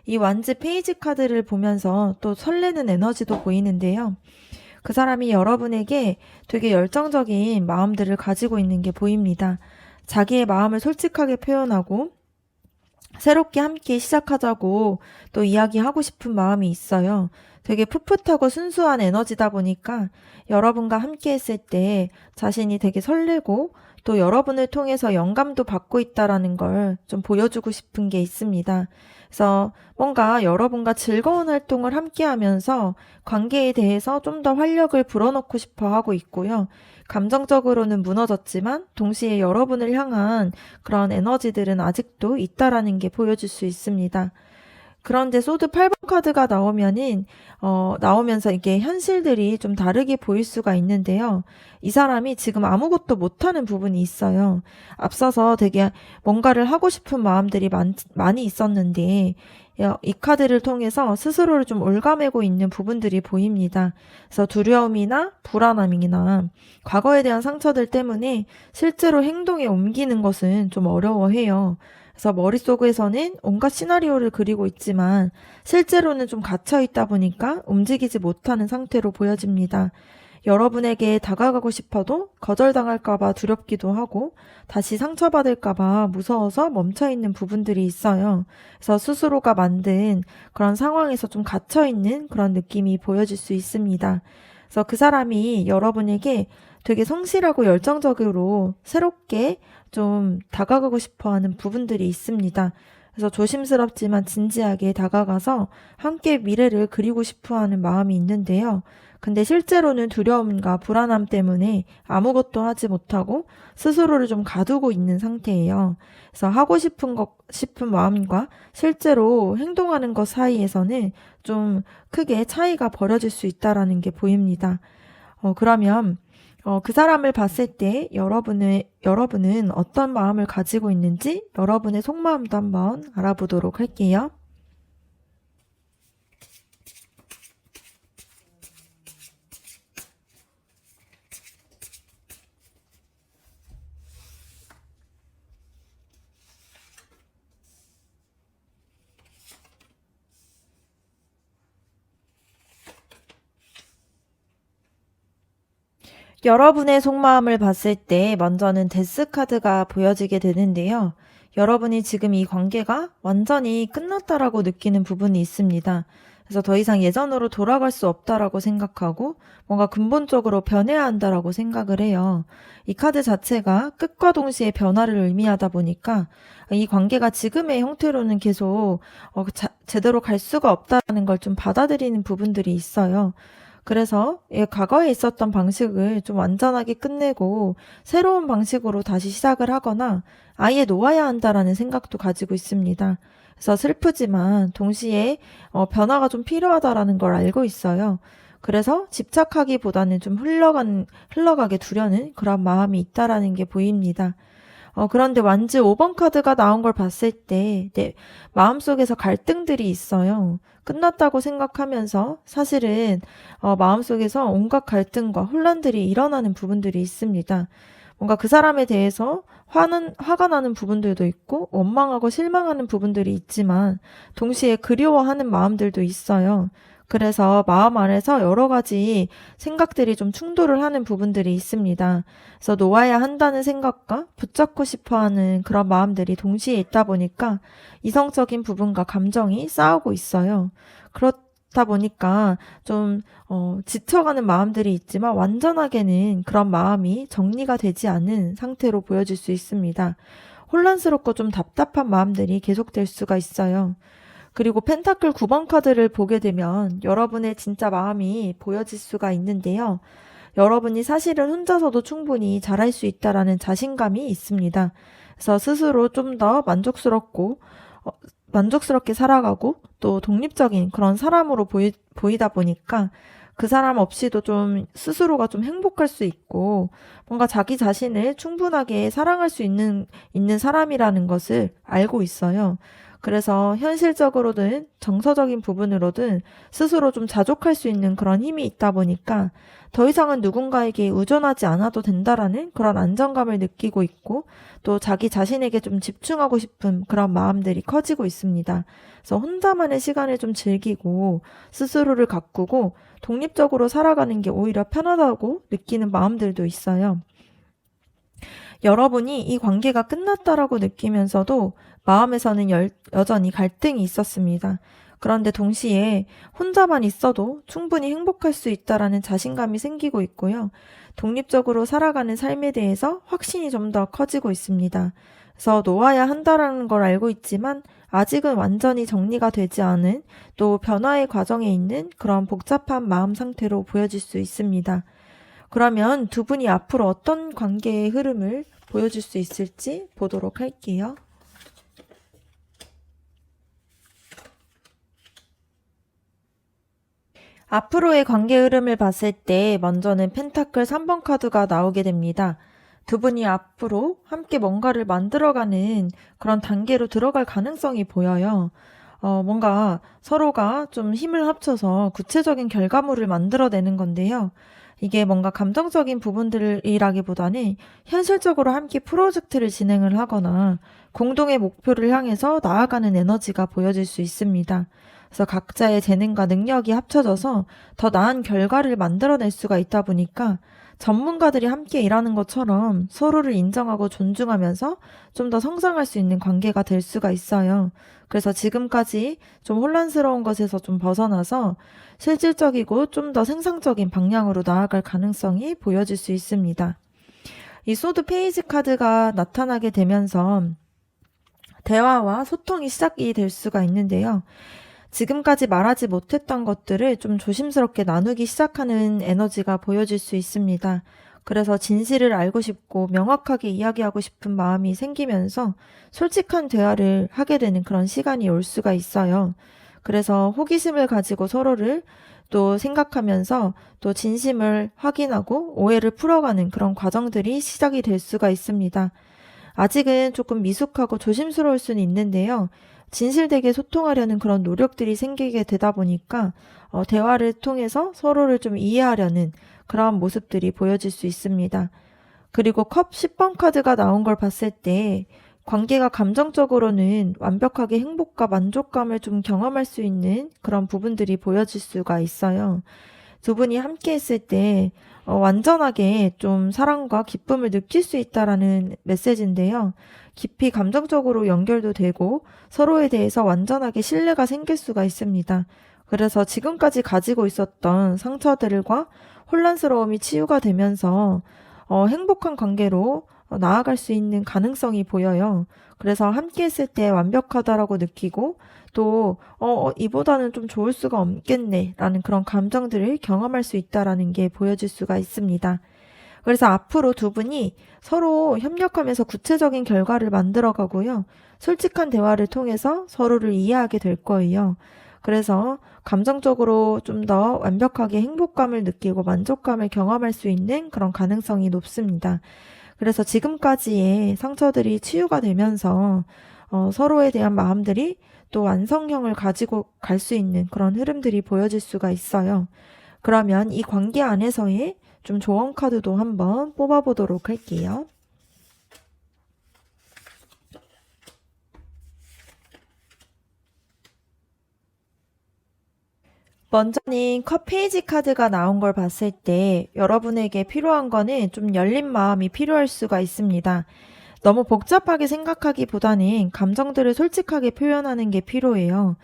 이 완즈 페이지 카드를 보면서 또 설레는 에너지도 보이는데요. 그 사람이 여러분에게 되게 열정적인 마음들을 가지고 있는 게 보입니다. 자기의 마음을 솔직하게 표현하고 새롭게 함께 시작하자고 또 이야기하고 싶은 마음이 있어요. 되게 풋풋하고 순수한 에너지다 보니까 여러분과 함께 했을 때 자신이 되게 설레고 또 여러분을 통해서 영감도 받고 있다라는 걸 좀 보여주고 싶은 게 있습니다. 그래서 뭔가 여러분과 즐거운 활동을 함께 하면서 관계에 대해서 좀 더 활력을 불어넣고 싶어 하고 있고요. 감정적으로는 무너졌지만 동시에 여러분을 향한 그런 에너지들은 아직도 있다라는 게 보여줄 수 있습니다. 그런데 소드 8번 카드가 나오면서 이게 현실들이 좀 다르게 보일 수가 있는데요. 이 사람이 지금 아무것도 못하는 부분이 있어요. 앞서서 되게 뭔가를 하고 싶은 마음들이 많이 있었는데, 이 카드를 통해서 스스로를 좀 올가매고 있는 부분들이 보입니다. 그래서 두려움이나 불안함이나 과거에 대한 상처들 때문에 실제로 행동에 옮기는 것은 좀 어려워해요. 그래서 머릿속에서는 온갖 시나리오를 그리고 있지만 실제로는 좀 갇혀 있다 보니까 움직이지 못하는 상태로 보여집니다. 여러분에게 다가가고 싶어도 거절당할까봐 두렵기도 하고 다시 상처받을까봐 무서워서 멈춰있는 부분들이 있어요. 그래서 스스로가 만든 그런 상황에서 좀 갇혀있는 그런 느낌이 보여질 수 있습니다. 그래서 그 사람이 여러분에게 되게 성실하고 열정적으로 새롭게 좀 다가가고 싶어 하는 부분들이 있습니다. 그래서 조심스럽지만 진지하게 다가가서 함께 미래를 그리고 싶어 하는 마음이 있는데요. 근데 실제로는 두려움과 불안함 때문에 아무것도 하지 못하고 스스로를 좀 가두고 있는 상태예요. 그래서 하고 싶은 마음과 실제로 행동하는 것 사이에서는 좀 크게 차이가 벌어질 수 있다라는 게 보입니다. 그러면 그 사람을 봤을 때 여러분은 어떤 마음을 가지고 있는지 여러분의 속마음도 한번 알아보도록 할게요. 여러분의 속마음을 봤을 때 먼저는 데스 카드가 보여지게 되는데요. 여러분이 지금 이 관계가 완전히 끝났다라고 느끼는 부분이 있습니다. 그래서 더 이상 예전으로 돌아갈 수 없다라고 생각하고 뭔가 근본적으로 변해야 한다라고 생각을 해요. 이 카드 자체가 끝과 동시에 변화를 의미하다 보니까 이 관계가 지금의 형태로는 계속 제대로 갈 수가 없다는 걸 좀 받아들이는 부분들이 있어요. 그래서 과거에 있었던 방식을 좀 완전하게 끝내고 새로운 방식으로 다시 시작을 하거나 아예 놓아야 한다라는 생각도 가지고 있습니다. 그래서 슬프지만 동시에 변화가 좀 필요하다라는 걸 알고 있어요. 그래서 집착하기보다는 좀 흘러가게 두려는 그런 마음이 있다라는 게 보입니다. 그런데 완즈 5번 카드가 나온 걸 봤을 때, 내 마음속에서 갈등들이 있어요. 끝났다고 생각하면서 사실은, 마음속에서 온갖 갈등과 혼란들이 일어나는 부분들이 있습니다. 뭔가 그 사람에 대해서 화가 나는 부분들도 있고, 원망하고 실망하는 부분들이 있지만, 동시에 그리워하는 마음들도 있어요. 그래서 마음 안에서 여러 가지 생각들이 좀 충돌을 하는 부분들이 있습니다. 그래서 놓아야 한다는 생각과 붙잡고 싶어 하는 그런 마음들이 동시에 있다 보니까 이성적인 부분과 감정이 싸우고 있어요. 그렇다 보니까 좀, 지쳐가는 마음들이 있지만 완전하게는 그런 마음이 정리가 되지 않은 상태로 보여질 수 있습니다. 혼란스럽고 좀 답답한 마음들이 계속될 수가 있어요. 그리고 펜타클 9번 카드를 보게 되면 여러분의 진짜 마음이 보여질 수가 있는데요. 여러분이 사실은 혼자서도 충분히 잘할 수 있다라는 자신감이 있습니다. 그래서 스스로 좀 더 만족스럽게 살아가고 또 독립적인 그런 사람으로 보이다 보니까 그 사람 없이도 좀 스스로가 좀 행복할 수 있고 뭔가 자기 자신을 충분하게 사랑할 수 있는 사람이라는 것을 알고 있어요. 그래서 현실적으로든 정서적인 부분으로든 스스로 좀 자족할 수 있는 그런 힘이 있다 보니까 더 이상은 누군가에게 의존하지 않아도 된다라는 그런 안정감을 느끼고 있고 또 자기 자신에게 좀 집중하고 싶은 그런 마음들이 커지고 있습니다. 그래서 혼자만의 시간을 좀 즐기고 스스로를 가꾸고 독립적으로 살아가는 게 오히려 편하다고 느끼는 마음들도 있어요. 여러분이 이 관계가 끝났다라고 느끼면서도 마음에서는 여전히 갈등이 있었습니다. 그런데 동시에 혼자만 있어도 충분히 행복할 수 있다라는 자신감이 생기고 있고요. 독립적으로 살아가는 삶에 대해서 확신이 좀 더 커지고 있습니다. 그래서 놓아야 한다라는 걸 알고 있지만 아직은 완전히 정리가 되지 않은 또 변화의 과정에 있는 그런 복잡한 마음 상태로 보여질 수 있습니다. 그러면 두 분이 앞으로 어떤 관계의 흐름을 보여줄 수 있을지 보도록 할게요. 앞으로의 관계 흐름을 봤을 때 먼저는 펜타클 3번 카드가 나오게 됩니다. 두 분이 앞으로 함께 뭔가를 만들어가는 그런 단계로 들어갈 가능성이 보여요. 뭔가 서로가 좀 힘을 합쳐서 구체적인 결과물을 만들어내는 건데요. 이게 뭔가 감정적인 부분들이라기보다는 현실적으로 함께 프로젝트를 진행을 하거나 공동의 목표를 향해서 나아가는 에너지가 보여질 수 있습니다. 그래서 각자의 재능과 능력이 합쳐져서 더 나은 결과를 만들어낼 수가 있다 보니까 전문가들이 함께 일하는 것처럼 서로를 인정하고 존중하면서 좀 더 성장할 수 있는 관계가 될 수가 있어요. 그래서 지금까지 좀 혼란스러운 것에서 좀 벗어나서 실질적이고 좀 더 생산적인 방향으로 나아갈 가능성이 보여질 수 있습니다. 이 소드 페이지 카드가 나타나게 되면서 대화와 소통이 시작이 될 수가 있는데요. 지금까지 말하지 못했던 것들을 좀 조심스럽게 나누기 시작하는 에너지가 보여질 수 있습니다. 그래서 진실을 알고 싶고 명확하게 이야기하고 싶은 마음이 생기면서 솔직한 대화를 하게 되는 그런 시간이 올 수가 있어요. 그래서 호기심을 가지고 서로를 또 생각하면서 또 진심을 확인하고 오해를 풀어가는 그런 과정들이 시작이 될 수가 있습니다. 아직은 조금 미숙하고 조심스러울 수는 있는데요. 진실되게 소통하려는 그런 노력들이 생기게 되다 보니까 대화를 통해서 서로를 좀 이해하려는 그런 모습들이 보여질 수 있습니다. 그리고 컵 10번 카드가 나온 걸 봤을 때 관계가 감정적으로는 완벽하게 행복과 만족감을 좀 경험할 수 있는 그런 부분들이 보여질 수가 있어요. 두 분이 함께 했을 때 완전하게 좀 사랑과 기쁨을 느낄 수 있다라는 메시지인데요. 깊이 감정적으로 연결도 되고 서로에 대해서 완전하게 신뢰가 생길 수가 있습니다. 그래서 지금까지 가지고 있었던 상처들과 혼란스러움이 치유가 되면서 행복한 관계로 나아갈 수 있는 가능성이 보여요. 그래서 함께 했을 때 완벽하다라고 느끼고 또 이보다는 좀 좋을 수가 없겠네 라는 그런 감정들을 경험할 수 있다라는 게 보여질 수가 있습니다. 그래서 앞으로 두 분이 서로 협력하면서 구체적인 결과를 만들어 가고요. 솔직한 대화를 통해서 서로를 이해하게 될 거예요. 그래서 감정적으로 좀 더 완벽하게 행복감을 느끼고 만족감을 경험할 수 있는 그런 가능성이 높습니다. 그래서 지금까지의 상처들이 치유가 되면서 서로에 대한 마음들이 또 완성형을 가지고 갈 수 있는 그런 흐름들이 보여질 수가 있어요. 그러면 이 관계 안에서의 좀 조언 카드도 한번 뽑아보도록 할게요. 먼저는 컵 페이지 카드가 나온 걸 봤을 때 여러분에게 필요한 거는 좀 열린 마음이 필요할 수가 있습니다. 너무 복잡하게 생각하기보다는 감정들을 솔직하게 표현하는 게 필요해요.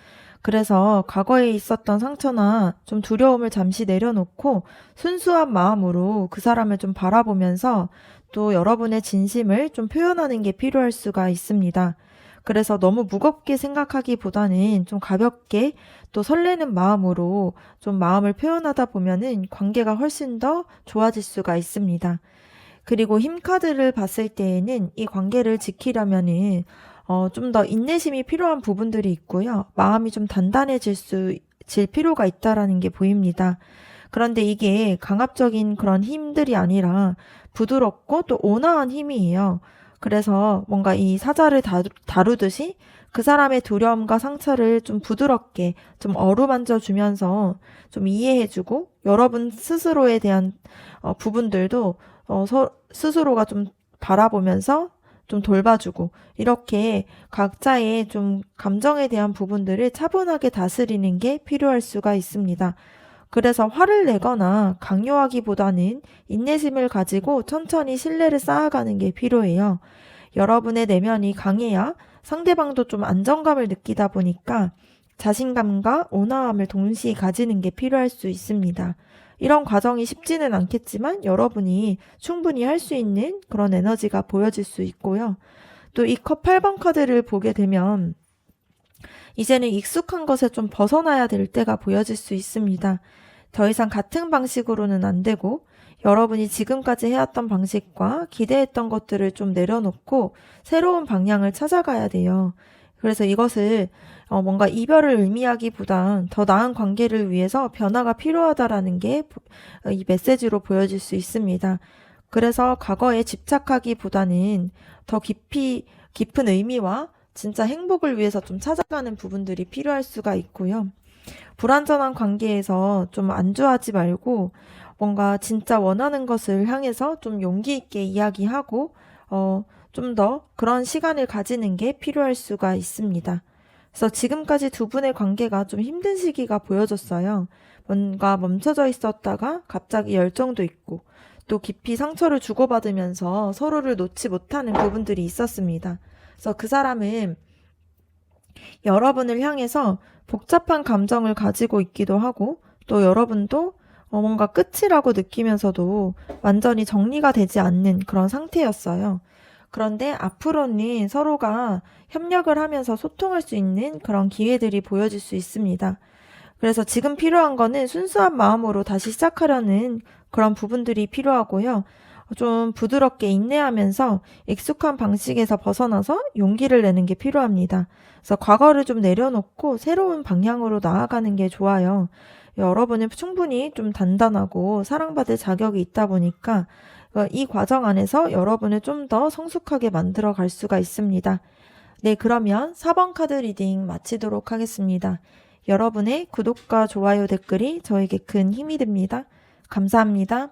그래서 과거에 있었던 상처나 좀 두려움을 잠시 내려놓고 순수한 마음으로 그 사람을 좀 바라보면서 또 여러분의 진심을 좀 표현하는 게 필요할 수가 있습니다. 그래서 너무 무겁게 생각하기보다는 좀 가볍게 또 설레는 마음으로 좀 마음을 표현하다 보면은 관계가 훨씬 더 좋아질 수가 있습니다. 그리고 힘 카드를 봤을 때에는 이 관계를 지키려면은 좀 더 인내심이 필요한 부분들이 있고요. 마음이 좀 질 필요가 있다라는 게 보입니다. 그런데 이게 강압적인 그런 힘들이 아니라 부드럽고 또 온화한 힘이에요. 그래서 뭔가 이 사자를 다루듯이 그 사람의 두려움과 상처를 좀 부드럽게 좀 어루만져 주면서 좀 이해해주고 여러분 스스로에 대한 부분들도 스스로가 좀 바라보면서 좀 돌봐주고 이렇게 각자의 좀 감정에 대한 부분들을 차분하게 다스리는 게 필요할 수가 있습니다. 그래서 화를 내거나 강요하기보다는 인내심을 가지고 천천히 신뢰를 쌓아가는 게 필요해요. 여러분의 내면이 강해야 상대방도 좀 안정감을 느끼다 보니까 자신감과 온화함을 동시에 가지는 게 필요할 수 있습니다. 이런 과정이 쉽지는 않겠지만 여러분이 충분히 할 수 있는 그런 에너지가 보여질 수 있고요. 또 이 컵 8번 카드를 보게 되면 이제는 익숙한 것에 좀 벗어나야 될 때가 보여질 수 있습니다. 더 이상 같은 방식으로는 안 되고 여러분이 지금까지 해왔던 방식과 기대했던 것들을 좀 내려놓고 새로운 방향을 찾아가야 돼요. 그래서 이것을 뭔가 이별을 의미하기보단 더 나은 관계를 위해서 변화가 필요하다라는 게 이 메시지로 보여질 수 있습니다. 그래서 과거에 집착하기보다는 더 깊은 의미와 진짜 행복을 위해서 좀 찾아가는 부분들이 필요할 수가 있고요. 불완전한 관계에서 좀 안주하지 말고 뭔가 진짜 원하는 것을 향해서 좀 용기 있게 이야기하고 좀 더 그런 시간을 가지는 게 필요할 수가 있습니다. 그래서 지금까지 두 분의 관계가 좀 힘든 시기가 보여졌어요. 뭔가 멈춰져 있었다가 갑자기 열정도 있고 또 깊이 상처를 주고받으면서 서로를 놓지 못하는 부분들이 있었습니다. 그래서 그 사람은 여러분을 향해서 복잡한 감정을 가지고 있기도 하고 또 여러분도 뭔가 끝이라고 느끼면서도 완전히 정리가 되지 않는 그런 상태였어요. 그런데 앞으로는 서로가 협력을 하면서 소통할 수 있는 그런 기회들이 보여질 수 있습니다. 그래서 지금 필요한 거는 순수한 마음으로 다시 시작하려는 그런 부분들이 필요하고요. 좀 부드럽게 인내하면서 익숙한 방식에서 벗어나서 용기를 내는 게 필요합니다. 그래서 과거를 좀 내려놓고 새로운 방향으로 나아가는 게 좋아요. 여러분은 충분히 좀 단단하고 사랑받을 자격이 있다 보니까 이 과정 안에서 여러분을 좀 더 성숙하게 만들어 갈 수가 있습니다. 네, 그러면 4번 카드 리딩 마치도록 하겠습니다. 여러분의 구독과 좋아요 댓글이 저에게 큰 힘이 됩니다. 감사합니다.